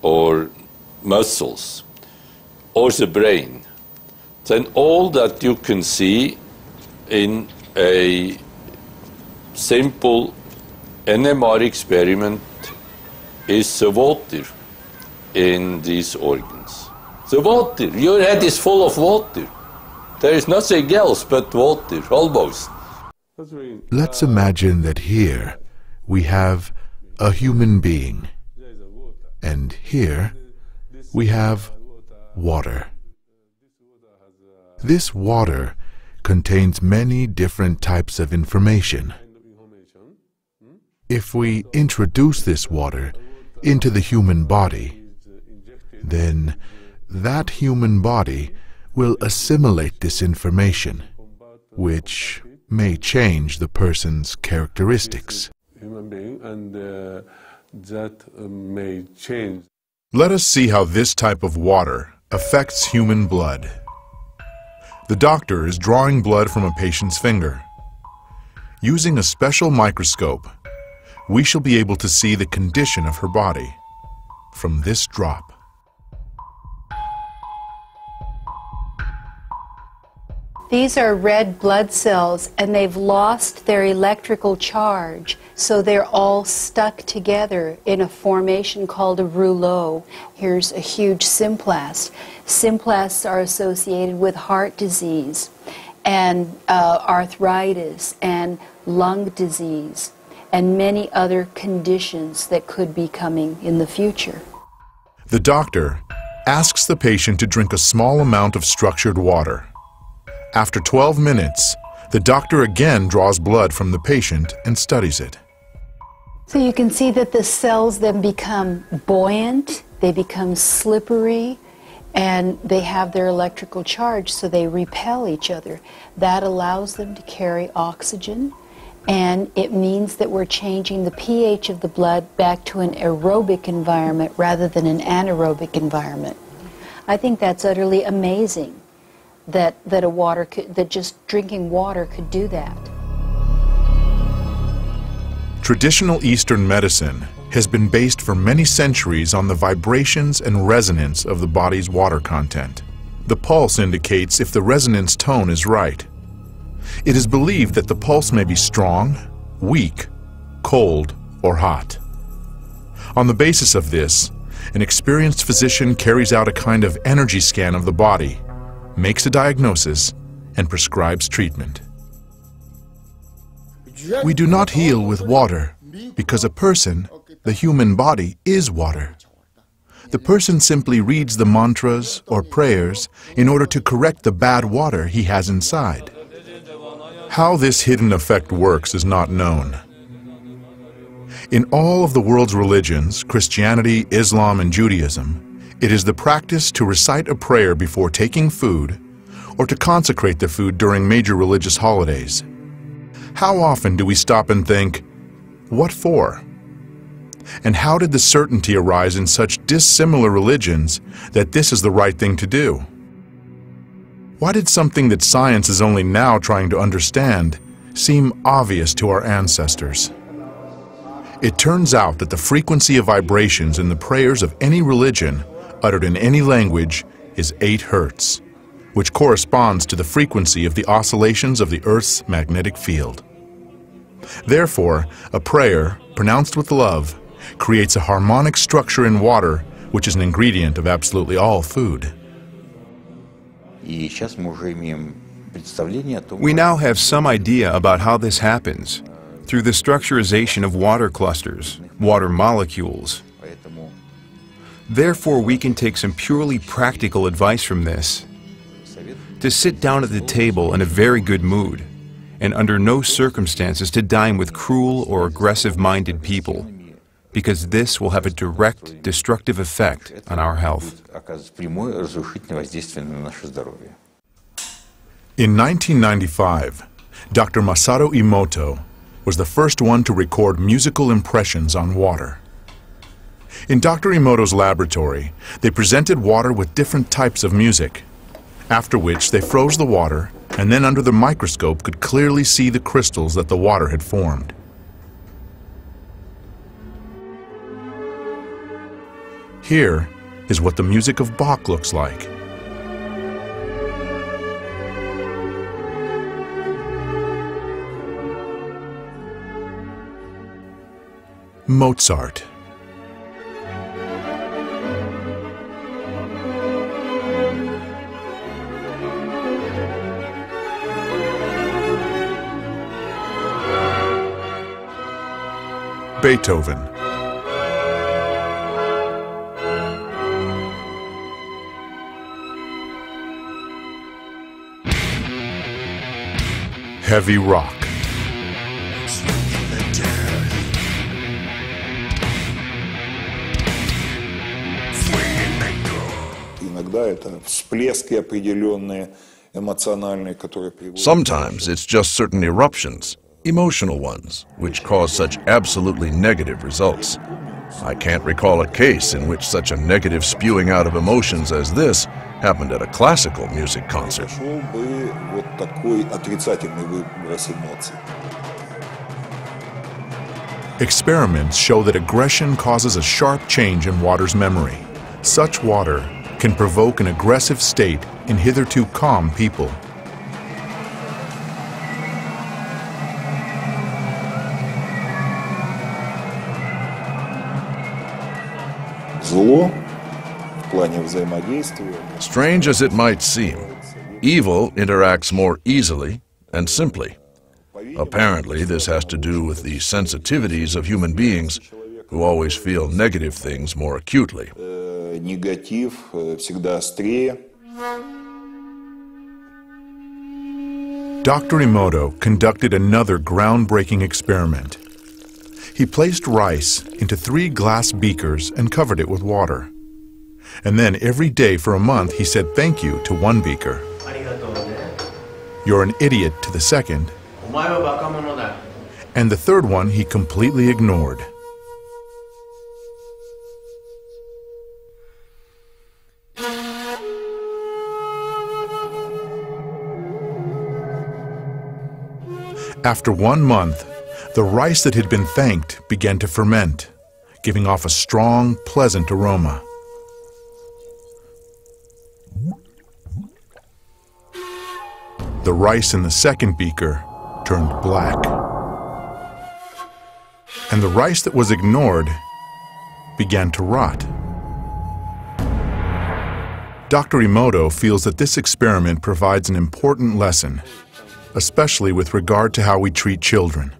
or muscles or the brain, then all that you can see in a simple NMR experiment is the water in these organs. The water, your head is full of water. There is nothing else but water, almost. Let's imagine that here we have a human being, and here we have water. This water contains many different types of information. If we introduce this water into the human body, then that human body will assimilate this information, which may change the person's characteristics. Human being, and that may change. Let us see how this type of water affects human blood. The doctor is drawing blood from a patient's finger. Using a special microscope, we shall be able to see the condition of her body from this drop. These are red blood cells, and they've lost their electrical charge, so they're all stuck together in a formation called a rouleau. Here's a huge symplast. Symplasts are associated with heart disease and arthritis and lung disease and many other conditions that could be coming in the future. The doctor asks the patient to drink a small amount of structured water. After 12 minutes, the doctor again draws blood from the patient and studies it. So you can see that the cells then become buoyant, they become slippery, and they have their electrical charge, so they repel each other. That allows them to carry oxygen, and it means that we're changing the pH of the blood back to an aerobic environment rather than an anaerobic environment. I think that's utterly amazing. That just drinking water could do that. Traditional Eastern medicine has been based for many centuries on the vibrations and resonance of the body's water content. The pulse indicates if the resonance tone is right. It is believed that the pulse may be strong, weak, cold, or hot. On the basis of this, an experienced physician carries out a kind of energy scan of the body, makes a diagnosis, and prescribes treatment. We do not heal with water because a person, the human body, is water. The person simply reads the mantras or prayers in order to correct the bad water he has inside. How this hidden effect works is not known. In all of the world's religions, Christianity, Islam, and Judaism, it is the practice to recite a prayer before taking food or to consecrate the food during major religious holidays. How often do we stop and think, what for? And how did the certainty arise in such dissimilar religions that this is the right thing to do? Why did something that science is only now trying to understand seem obvious to our ancestors? It turns out that the frequency of vibrations in the prayers of any religion uttered in any language is 8 Hertz, which corresponds to the frequency of the oscillations of the Earth's magnetic field. Therefore, a prayer, pronounced with love, creates a harmonic structure in water, which is an ingredient of absolutely all food. We now have some idea about how this happens through the structurization of water clusters, water molecules. Therefore, we can take some purely practical advice from this. To sit down at the table in a very good mood, and under no circumstances to dine with cruel or aggressive-minded people, because this will have a direct destructive effect on our health. In 1995, Dr. Masaru Emoto was the first one to record musical impressions on water. In Dr. Emoto's laboratory, they presented water with different types of music, after which they froze the water and then under the microscope could clearly see the crystals that the water had formed. Here is what the music of Bach looks like. Mozart. Beethoven. Heavy rock. Sometimes it's just certain eruptions, emotional ones, which cause such absolutely negative results. I can't recall a case in which such a negative spewing out of emotions as this happened at a classical music concert. Experiments show that aggression causes a sharp change in water's memory. Such water can provoke an aggressive state in hitherto calm people. Strange as it might seem, evil interacts more easily and simply. Apparently, this has to do with the sensitivities of human beings who always feel negative things more acutely. Dr. Emoto conducted another groundbreaking experiment. He placed rice into 3 glass beakers and covered it with water. And then every day for a month he said thank you to one beaker. You're an idiot to the second. And the third one he completely ignored. After 1 month, the rice that had been thanked began to ferment, giving off a strong, pleasant aroma. The rice in the second beaker turned black. And the rice that was ignored began to rot. Dr. Emoto feels that this experiment provides an important lesson, especially with regard to how we treat children.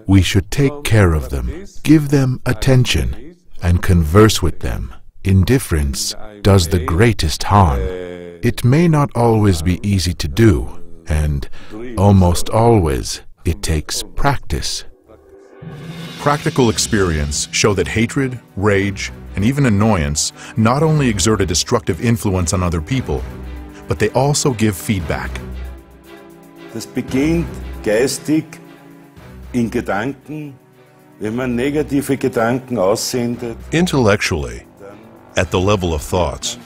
We should take care of them, give them attention, and converse with them. Indifference does the greatest harm. It may not always be easy to do, and almost always it takes practice. Practical experience show that hatred, rage, and even annoyance not only exert a destructive influence on other people, but they also give feedback. Das beginnt geistig in Gedanken, wenn man negative Gedanken aussendet. Intellectually, at the level of thoughts,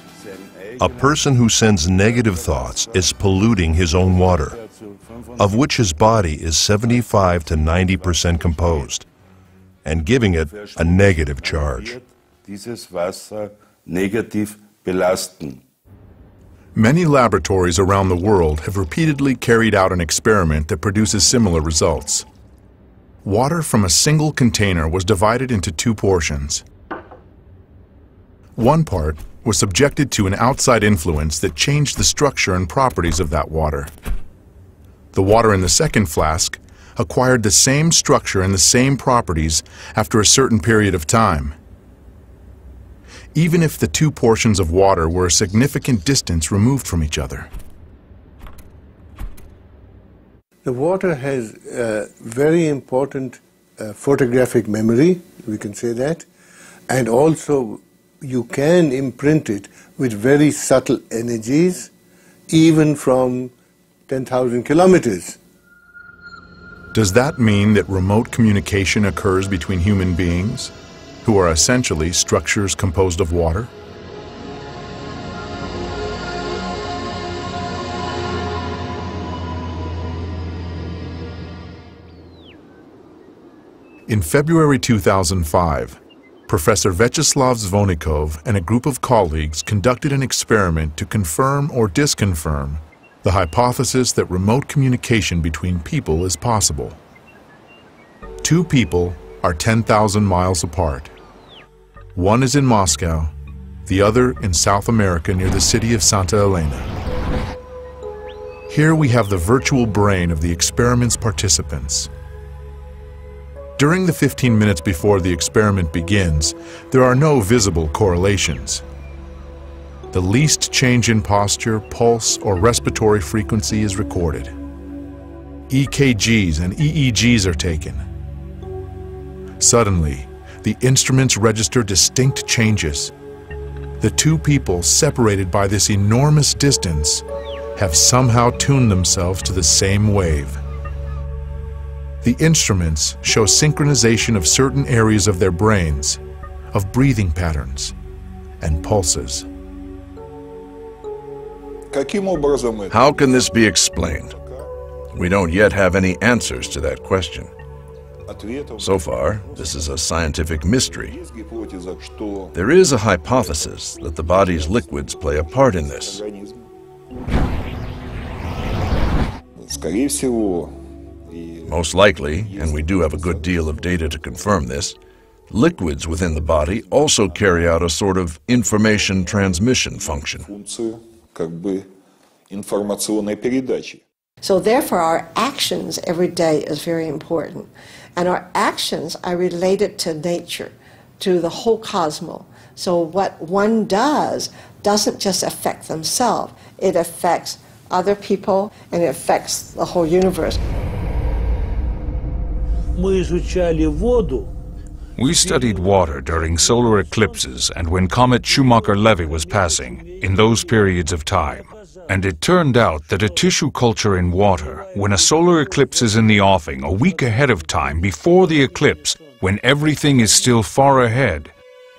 a person who sends negative thoughts is polluting his own water, of which his body is 75 to 90% composed, and giving it a negative charge. Dieses Wasser negativ belasten. Many laboratories around the world have repeatedly carried out an experiment that produces similar results. Water from a single container was divided into 2 portions. One part was subjected to an outside influence that changed the structure and properties of that water. The water in the second flask acquired the same structure and the same properties after a certain period of time, even if the 2 portions of water were a significant distance removed from each other. The water has a very important photographic memory, we can say that, and also you can imprint it with very subtle energies, even from 10,000 kilometers. Does that mean that remote communication occurs between human beings, who are essentially structures composed of water? In February 2005, Professor Vyacheslav Zvonikov and a group of colleagues conducted an experiment to confirm or disconfirm the hypothesis that remote communication between people is possible. 2 people are 10,000 miles apart. One is in Moscow, the other in South America near the city of Santa Elena. Here we have the virtual brain of the experiment's participants. During the 15 minutes before the experiment begins, there are no visible correlations. The least change in posture, pulse, or respiratory frequency is recorded. EKGs and EEGs are taken. Suddenly, the instruments register distinct changes. The the two people separated by this enormous distance have somehow tuned themselves to the same wave. The instruments show synchronization of certain areas of their brains, of breathing patterns and pulses. How can this be explained? We don't yet have any answers to that question. So far, this is a scientific mystery. There is a hypothesis that the body's liquids play a part in this. Most likely, and we do have a good deal of data to confirm this, liquids within the body also carry out a sort of information transmission function. So therefore our actions every day is very important. And our actions are related to nature, to the whole cosmos. So what one does doesn't just affect themselves, it affects other people and it affects the whole universe. We studied water during solar eclipses and when comet Schumacher-Levy was passing, in those periods of time. And it turned out that a tissue culture in water, when a solar eclipse is in the offing a week ahead of time before the eclipse, when everything is still far ahead,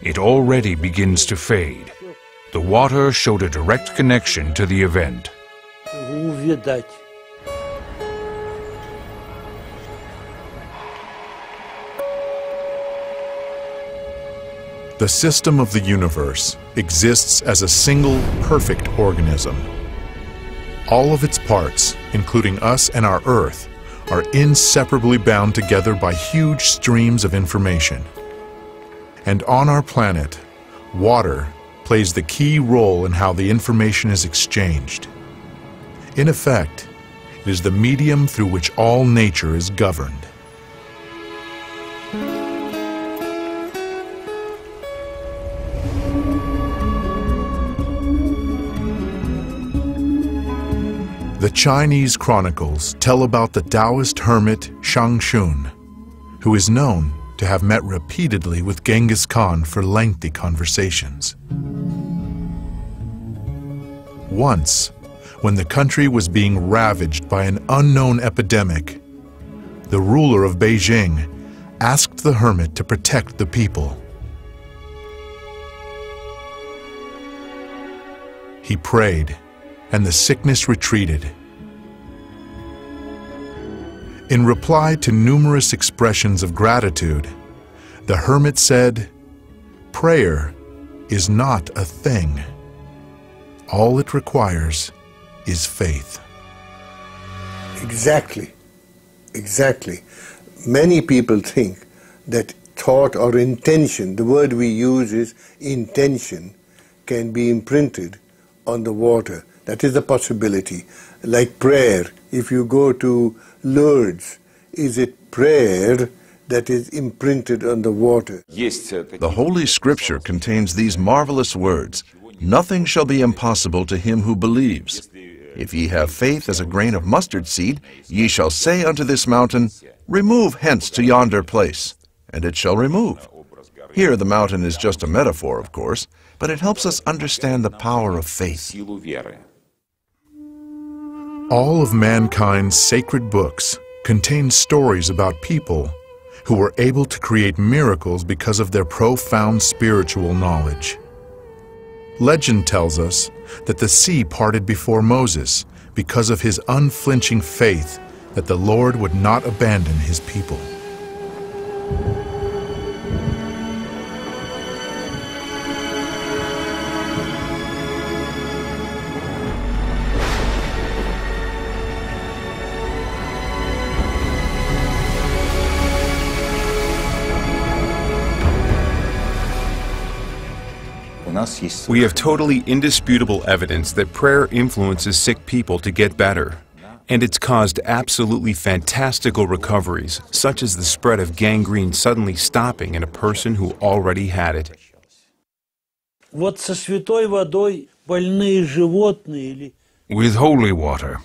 it already begins to fade. The water showed a direct connection to the event. The system of the universe exists as a single, perfect organism. All of its parts, including us and our Earth, are inseparably bound together by huge streams of information. And on our planet, water plays the key role in how the information is exchanged. In effect, it is the medium through which all nature is governed. The Chinese chronicles tell about the Taoist hermit Shang Xun, who is known to have met repeatedly with Genghis Khan for lengthy conversations. Once, when the country was being ravaged by an unknown epidemic, the ruler of Beijing asked the hermit to protect the people. He prayed, and the sickness retreated. In reply to numerous expressions of gratitude, the hermit said, "Prayer is not a thing. All it requires is faith." Exactly. Exactly. Many people think that thought or intention, the word we use is intention, can be imprinted on the water. That is a possibility. Like prayer, if you go to Lourdes, is it prayer that is imprinted on the water? The Holy Scripture contains these marvelous words, "Nothing shall be impossible to him who believes. If ye have faith as a grain of mustard seed, ye shall say unto this mountain, Remove hence to yonder place, and it shall remove." Here the mountain is just a metaphor, of course, but it helps us understand the power of faith. All of mankind's sacred books contain stories about people who were able to create miracles because of their profound spiritual knowledge. Legend tells us that the sea parted before Moses because of his unflinching faith that the Lord would not abandon his people. We have totally indisputable evidence that prayer influences sick people to get better. And it's caused absolutely fantastical recoveries, such as the spread of gangrene suddenly stopping in a person who already had it. With holy water,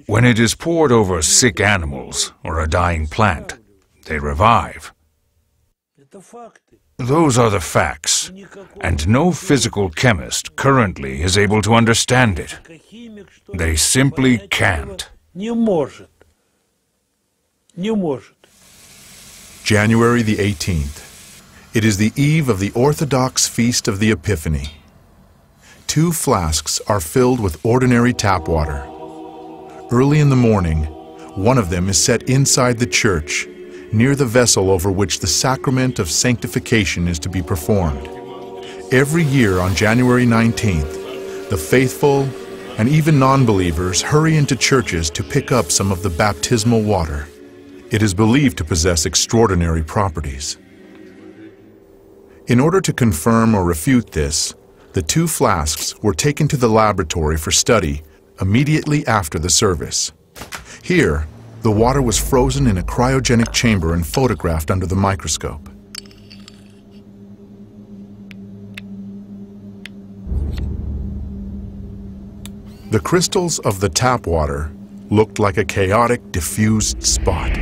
when it is poured over sick animals or a dying plant, they revive. Those are the facts, and no physical chemist currently is able to understand it. They simply can't. January the 18th. It is the eve of the Orthodox Feast of the Epiphany. 2 flasks are filled with ordinary tap water. Early in the morning, one of them is set inside the church, near the vessel over which the sacrament of sanctification is to be performed. Every year on January 19th, the faithful and even non-believers hurry into churches to pick up some of the baptismal water. It is believed to possess extraordinary properties. In order to confirm or refute this, the 2 flasks were taken to the laboratory for study immediately after the service. Here, the water was frozen in a cryogenic chamber and photographed under the microscope. The crystals of the tap water looked like a chaotic, diffused spot.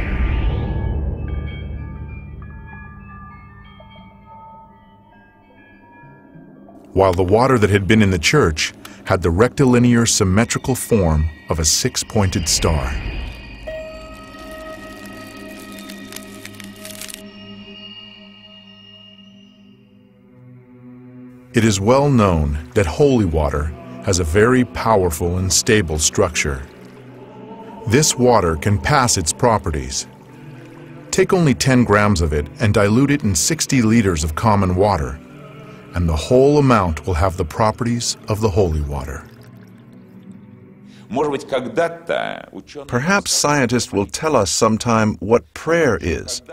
While the water that had been in the church had the rectilinear symmetrical form of a 6-pointed star. It is well known that holy water has a very powerful and stable structure. This water can pass its properties. Take only 10 grams of it and dilute it in 60 liters of common water, and the whole amount will have the properties of the holy water. Perhaps scientists will tell us sometime what prayer is.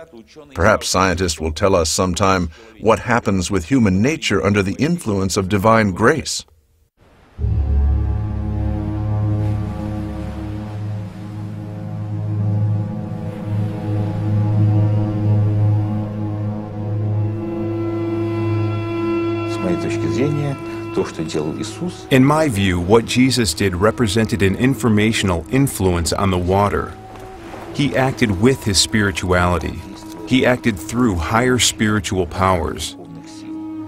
Perhaps scientists will tell us sometime what happens with human nature under the influence of divine grace. In my view, what Jesus did represented an informational influence on the water. He acted with his spirituality. He acted through higher spiritual powers.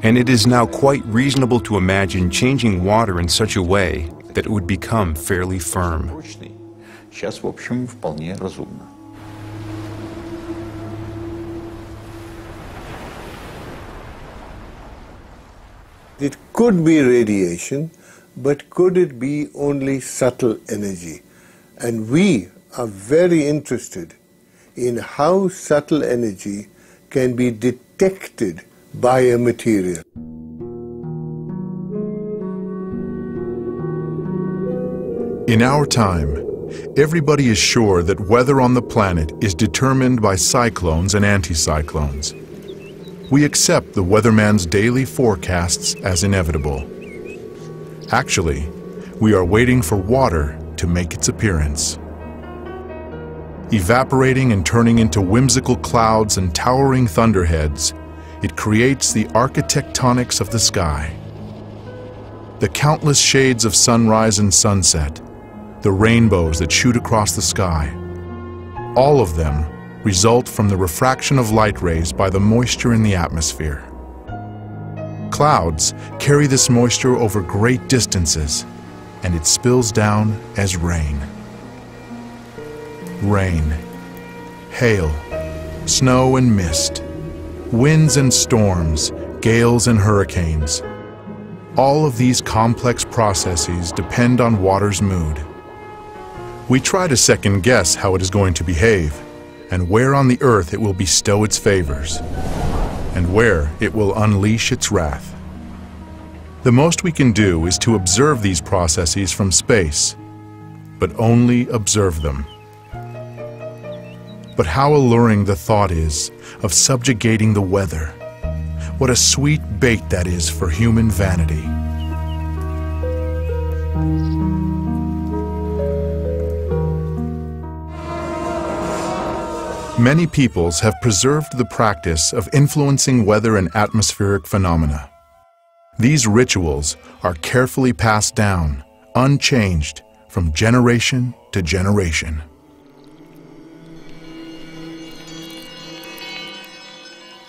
And it is now quite reasonable to imagine changing water in such a way that it would become fairly firm. It could be radiation, but could it be only subtle energy? And we are very interested in how subtle energy can be detected by a material. In our time, everybody is sure that weather on the planet is determined by cyclones and anticyclones. We accept the weatherman's daily forecasts as inevitable. Actually, we are waiting for water to make its appearance. Evaporating and turning into whimsical clouds and towering thunderheads, it creates the architectonics of the sky. The countless shades of sunrise and sunset, the rainbows that shoot across the sky, all of them result from the refraction of light rays by the moisture in the atmosphere. Clouds carry this moisture over great distances, and it spills down as rain. Rain, hail, snow and mist, winds and storms, gales and hurricanes. All of these complex processes depend on water's mood. We try to second guess how it is going to behave, and where on the earth it will bestow its favors, and where it will unleash its wrath. The most we can do is to observe these processes from space, but only observe them. But how alluring the thought is of subjugating the weather. What a sweet bait that is for human vanity. Many peoples have preserved the practice of influencing weather and atmospheric phenomena. These rituals are carefully passed down, unchanged, from generation to generation.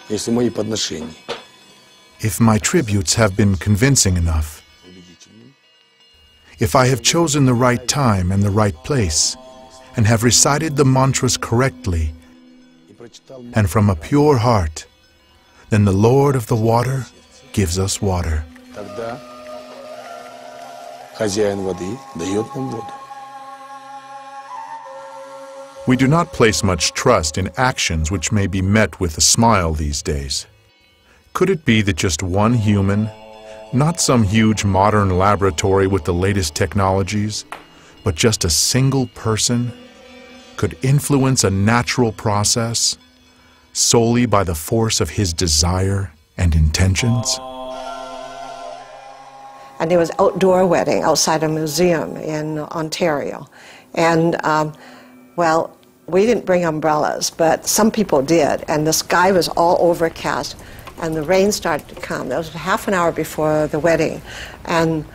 If my tributes have been convincing enough, if I have chosen the right time and the right place, and have recited the mantras correctly, and from a pure heart, then the Lord of the water gives us water. We do not place much trust in actions which may be met with a smile these days. Could it be that just one human, not some huge modern laboratory with the latest technologies, but just a single person, could influence a natural process solely by the force of his desire and intentions? And there was an outdoor wedding outside a museum in Ontario. And, well, we didn't bring umbrellas, but some people did. And the sky was all overcast, and the rain started to come. That was half an hour before the wedding. And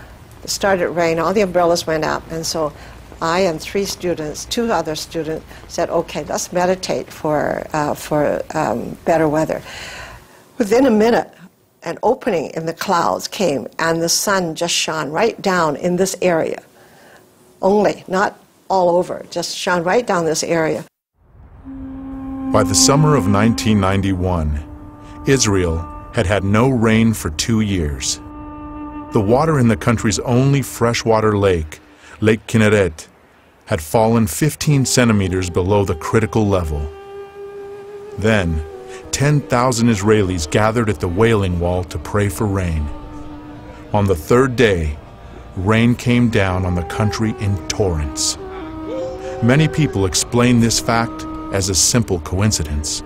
it started to rain, all the umbrellas went up. And so I and two other students said, okay, let's meditate for better weather. Within a minute, an opening in the clouds came, and the sun just shone right down in this area. Only, not all over, just shone right down this area. By the summer of 1991, Israel had had no rain for 2 years. The water in the country's only freshwater lake, Lake Kinneret, had fallen 15 centimeters below the critical level. Then, 10,000 Israelis gathered at the Wailing Wall to pray for rain. On the third day, rain came down on the country in torrents. Many people explain this fact as a simple coincidence.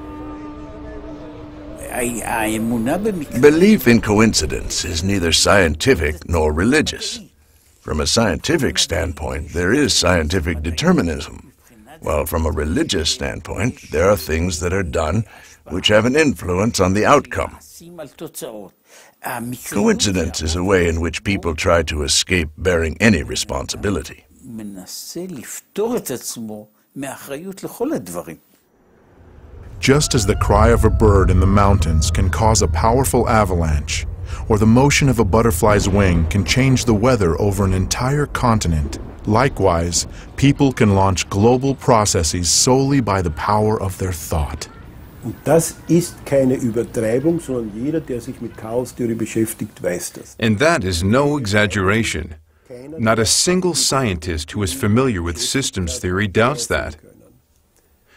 Belief in coincidence is neither scientific nor religious. From a scientific standpoint, there is scientific determinism, while from a religious standpoint, there are things that are done which have an influence on the outcome. Coincidence is a way in which people try to escape bearing any responsibility. Just as the cry of a bird in the mountains can cause a powerful avalanche, or the motion of a butterfly's wing can change the weather over an entire continent, likewise, people can launch global processes solely by the power of their thought. Und das ist keine Übertreibung, sondern jeder, der sich mit Chaostheorie beschäftigt, weiß das. And that is no exaggeration. Not a single scientist who is familiar with systems theory doubts that.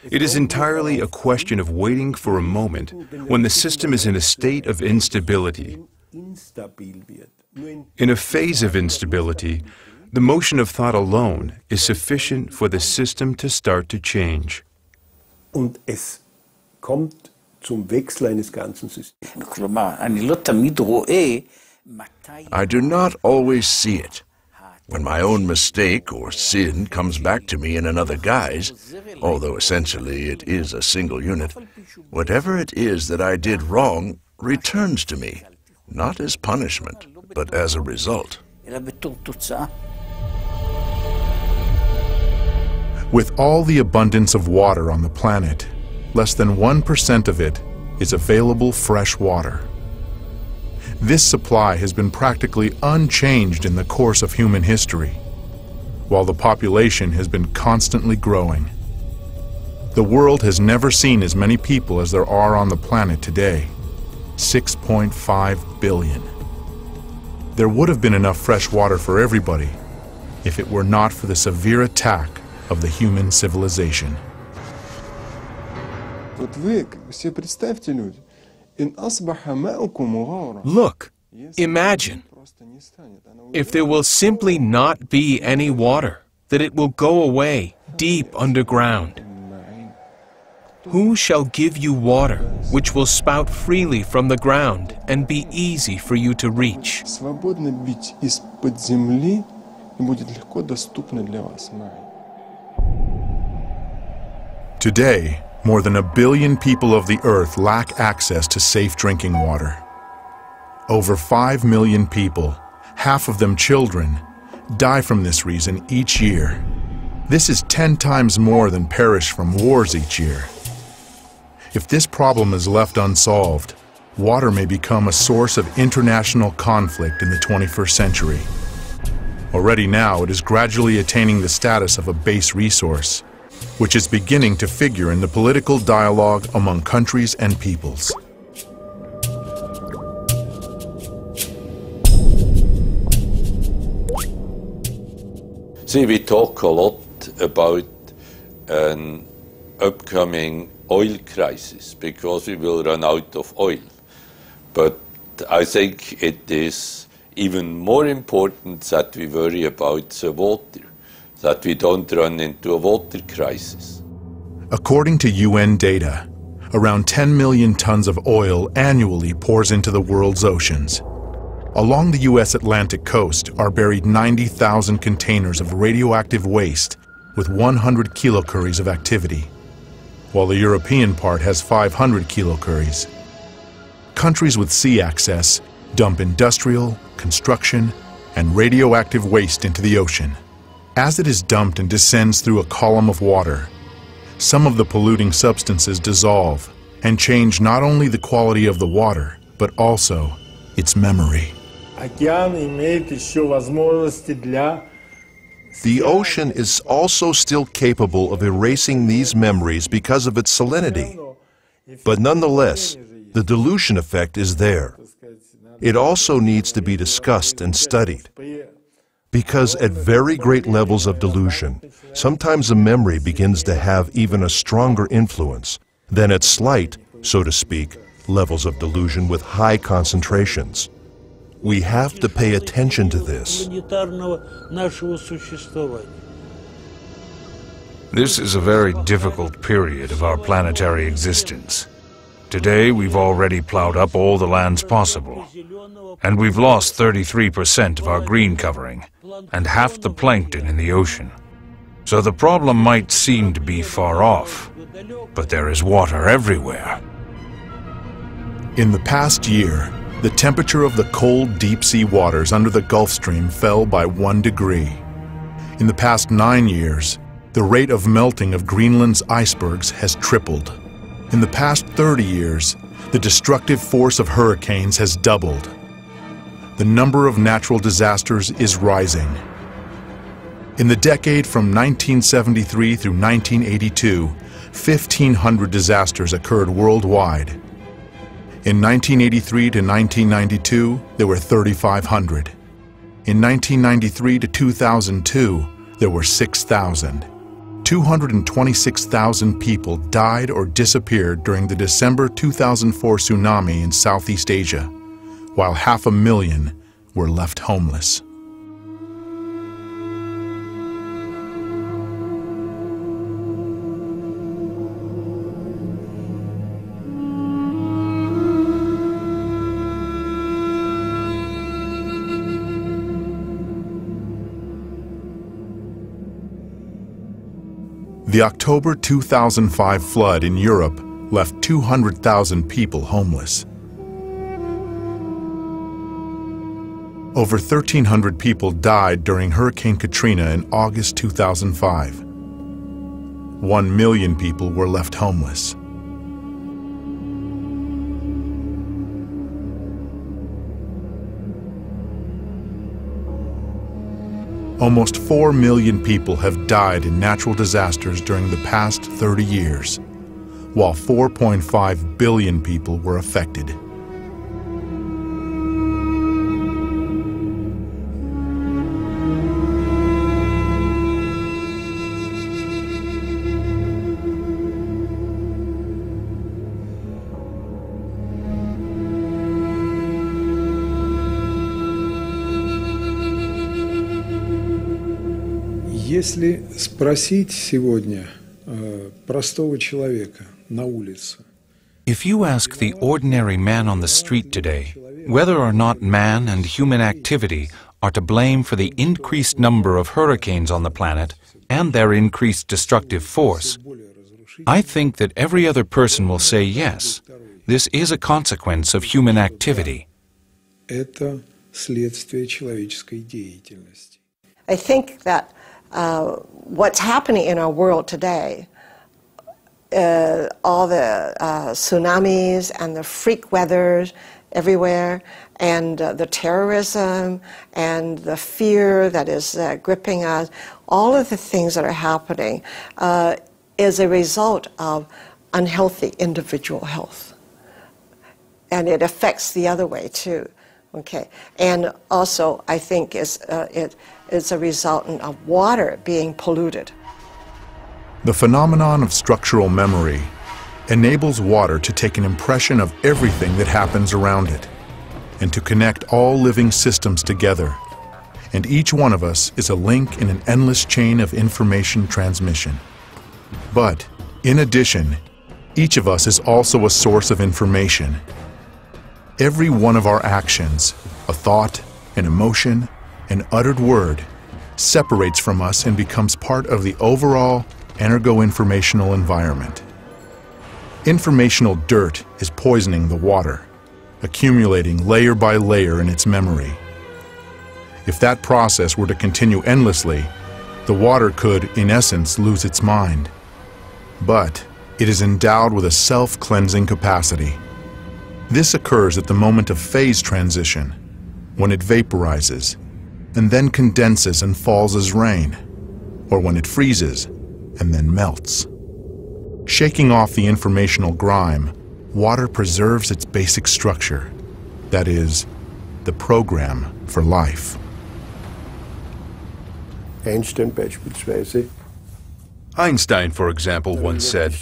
It is entirely a question of waiting for a moment when the system is in a state of instability. In a phase of instability, the motion of thought alone is sufficient for the system to start to change. Und es kommt zum Wechsel eines ganzen Systems. I do not always see it. When my own mistake or sin comes back to me in another guise, although essentially it is a single unit, whatever it is that I did wrong returns to me, not as punishment, but as a result. With all the abundance of water on the planet, less than 1% of it is available fresh water. This supply has been practically unchanged in the course of human history, while the population has been constantly growing. The world has never seen as many people as there are on the planet today, 6.5 billion. There would have been enough fresh water for everybody if it were not for the severe attack of the human civilization. Look, imagine, if there will simply not be any water, that it will go away deep underground. Who shall give you water which will spout freely from the ground and be easy for you to reach? Today, more than 1 billion people of the earth lack access to safe drinking water. Over 5 million people, half of them children, die from this reason each year. This is 10 times more than perish from wars each year. If this problem is left unsolved, water may become a source of international conflict in the 21st century. Already now, it is gradually attaining the status of a base resource, which is beginning to figure in the political dialogue among countries and peoples. See, we talk a lot about an upcoming oil crisis because we will run out of oil. But I think it is even more important that we worry about the water, that we don't run into a water crisis. According to UN data, around 10 million tons of oil annually pours into the world's oceans. Along the U.S. Atlantic coast are buried 90,000 containers of radioactive waste with 100 kilocuries of activity, while the European part has 500 kilocuries. Countries with sea access dump industrial, construction, and radioactive waste into the ocean. As it is dumped and descends through a column of water, some of the polluting substances dissolve and change not only the quality of the water, but also its memory. The ocean is also still capable of erasing these memories because of its salinity. But nonetheless, the dilution effect is there. It also needs to be discussed and studied. Because at very great levels of dilution, sometimes a memory begins to have even a stronger influence than at slight, so to speak, levels of dilution with high concentrations. We have to pay attention to this. This is a very difficult period of our planetary existence. Today, we've already plowed up all the lands possible, and we've lost 33% of our green covering and half the plankton in the ocean. So the problem might seem to be far off, but there is water everywhere. In the past year, the temperature of the cold deep-sea waters under the Gulf Stream fell by 1 degree. In the past 9 years, the rate of melting of Greenland's icebergs has tripled. In the past 30 years, the destructive force of hurricanes has doubled. The number of natural disasters is rising. In the decade from 1973 through 1982, 1,500 disasters occurred worldwide. In 1983 to 1992, there were 3,500. In 1993 to 2002, there were 6,000. 226,000 people died or disappeared during the December 2004 tsunami in Southeast Asia, while 500,000 were left homeless. The October 2005 flood in Europe left 200,000 people homeless. Over 1,300 people died during Hurricane Katrina in August 2005. 1 million people were left homeless. Almost 4 million people have died in natural disasters during the past 30 years, while 4.5 billion people were affected. Если спросить сегодня простого человека на улице, if you ask the ordinary man on the street today whether or not man and human activity are to blame for the increased number of hurricanes on the planet and their increased destructive force, I think that every other person will say yes, this is a consequence of human activity. Это следствие человеческой деятельности. I think that what's happening in our world today all the tsunamis and the freak weather everywhere, and the terrorism and the fear that is gripping us, all of the things that are happening is a result of unhealthy individual health. And it affects the other way too. Okay, and also I think it's a resultant of water being polluted. The phenomenon of structural memory enables water to take an impression of everything that happens around it and to connect all living systems together. And each one of us is a link in an endless chain of information transmission. But, in addition, each of us is also a source of information. Every one of our actions, a thought, an emotion, an uttered word, separates from us and becomes part of the overall energo-informational environment. Informational dirt is poisoning the water, accumulating layer by layer in its memory. If that process were to continue endlessly, the water could, in essence, lose its mind. But it is endowed with a self-cleansing capacity. This occurs at the moment of phase transition, when it vaporizes, and then condenses and falls as rain, or when it freezes and then melts. Shaking off the informational grime, water preserves its basic structure, that is, the program for life. Einstein, for example, once said,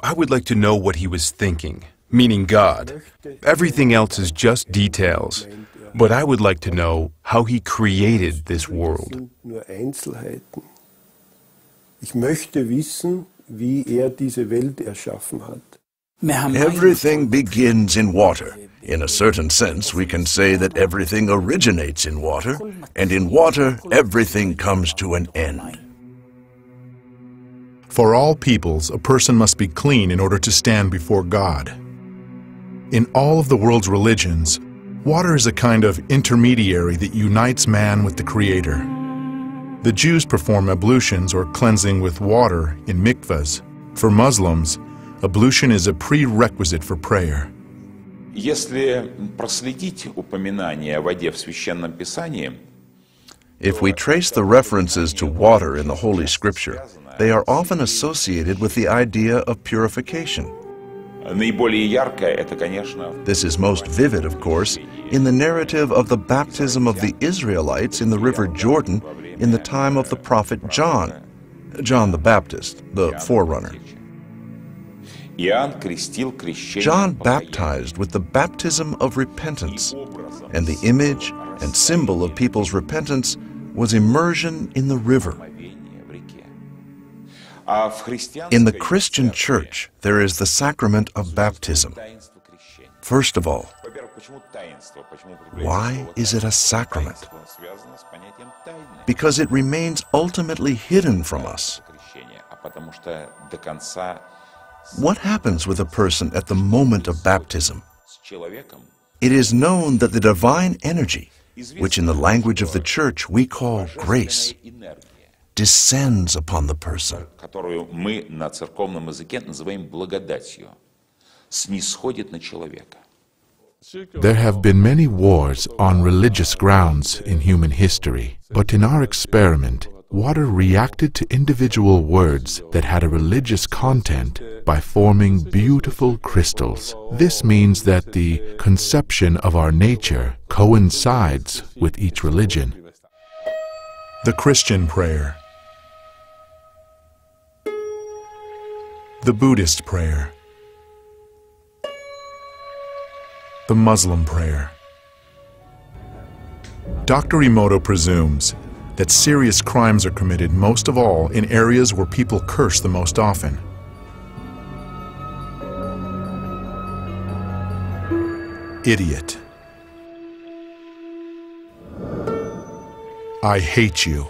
"I would like to know what he was thinking," meaning God. Everything else is just details, but I would like to know how he created this world. Everything begins in water. In a certain sense, we can say that everything originates in water, and in water, everything comes to an end. For all peoples, a person must be clean in order to stand before God. In all of the world's religions, water is a kind of intermediary that unites man with the Creator. The Jews perform ablutions or cleansing with water in mikvahs. For Muslims, ablution is a prerequisite for prayer. Если проследить упоминание о воде в Священном Писании, if we trace the references to water in the Holy Scripture, they are often associated with the idea of purification. наиболее яркое это, конечно, This is most vivid, of course, in the narrative of the baptism of the Israelites in the river Jordan in the time of the prophet John, John the Baptist, the forerunner. John baptized with the baptism of repentance, and the image and symbol of people's repentance was immersion in the river. In the Christian church, there is the sacrament of baptism. First of all, why is it a sacrament? Because it remains ultimately hidden from us. What happens with a person at the moment of baptism? It is known that the divine energy, which in the language of the church we call grace, descends upon the person. которую мы на церковном языке называем благодатью, снисходит на человека. There have been many wars on religious grounds in human history, but in our experiment, water reacted to individual words that had a religious content by forming beautiful crystals. This means that the conception of our nature coincides with each religion. The Christian prayer. The Buddhist prayer. The Muslim prayer. Dr. Emoto presumes that serious crimes are committed most of all in areas where people curse the most often. Idiot. I hate you.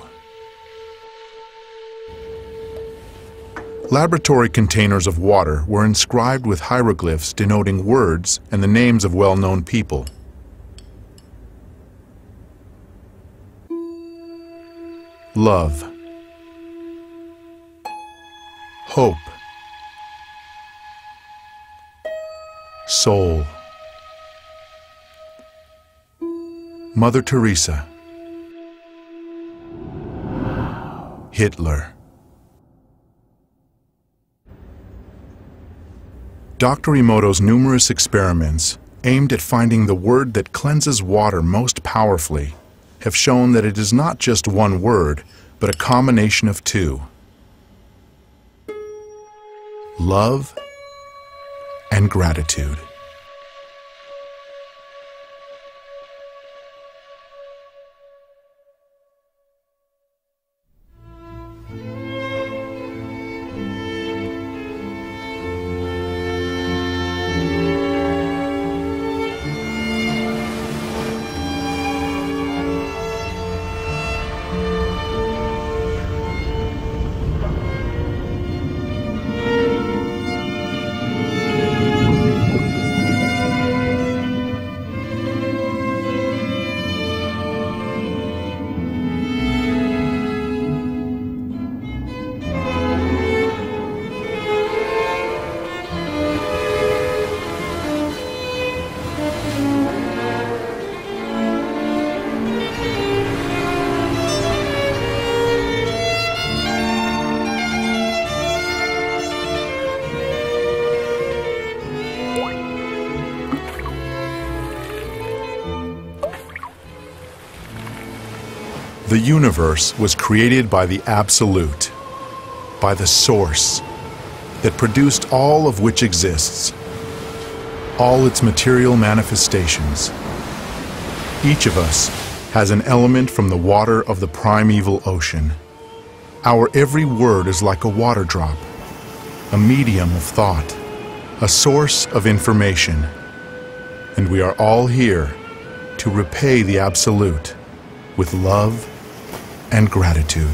Laboratory containers of water were inscribed with hieroglyphs denoting words and the names of well-known people. Love, hope, soul. Mother Teresa, Hitler. Dr. Emoto's numerous experiments aimed at finding the word that cleanses water most powerfully have shown that it is not just one word, but a combination of two: love and gratitude. The universe was created by the Absolute, by the Source that produced all of which exists, all its material manifestations. Each of us has an element from the water of the primeval ocean. Our every word is like a water drop, a medium of thought, a source of information, and we are all here to repay the Absolute with love and gratitude.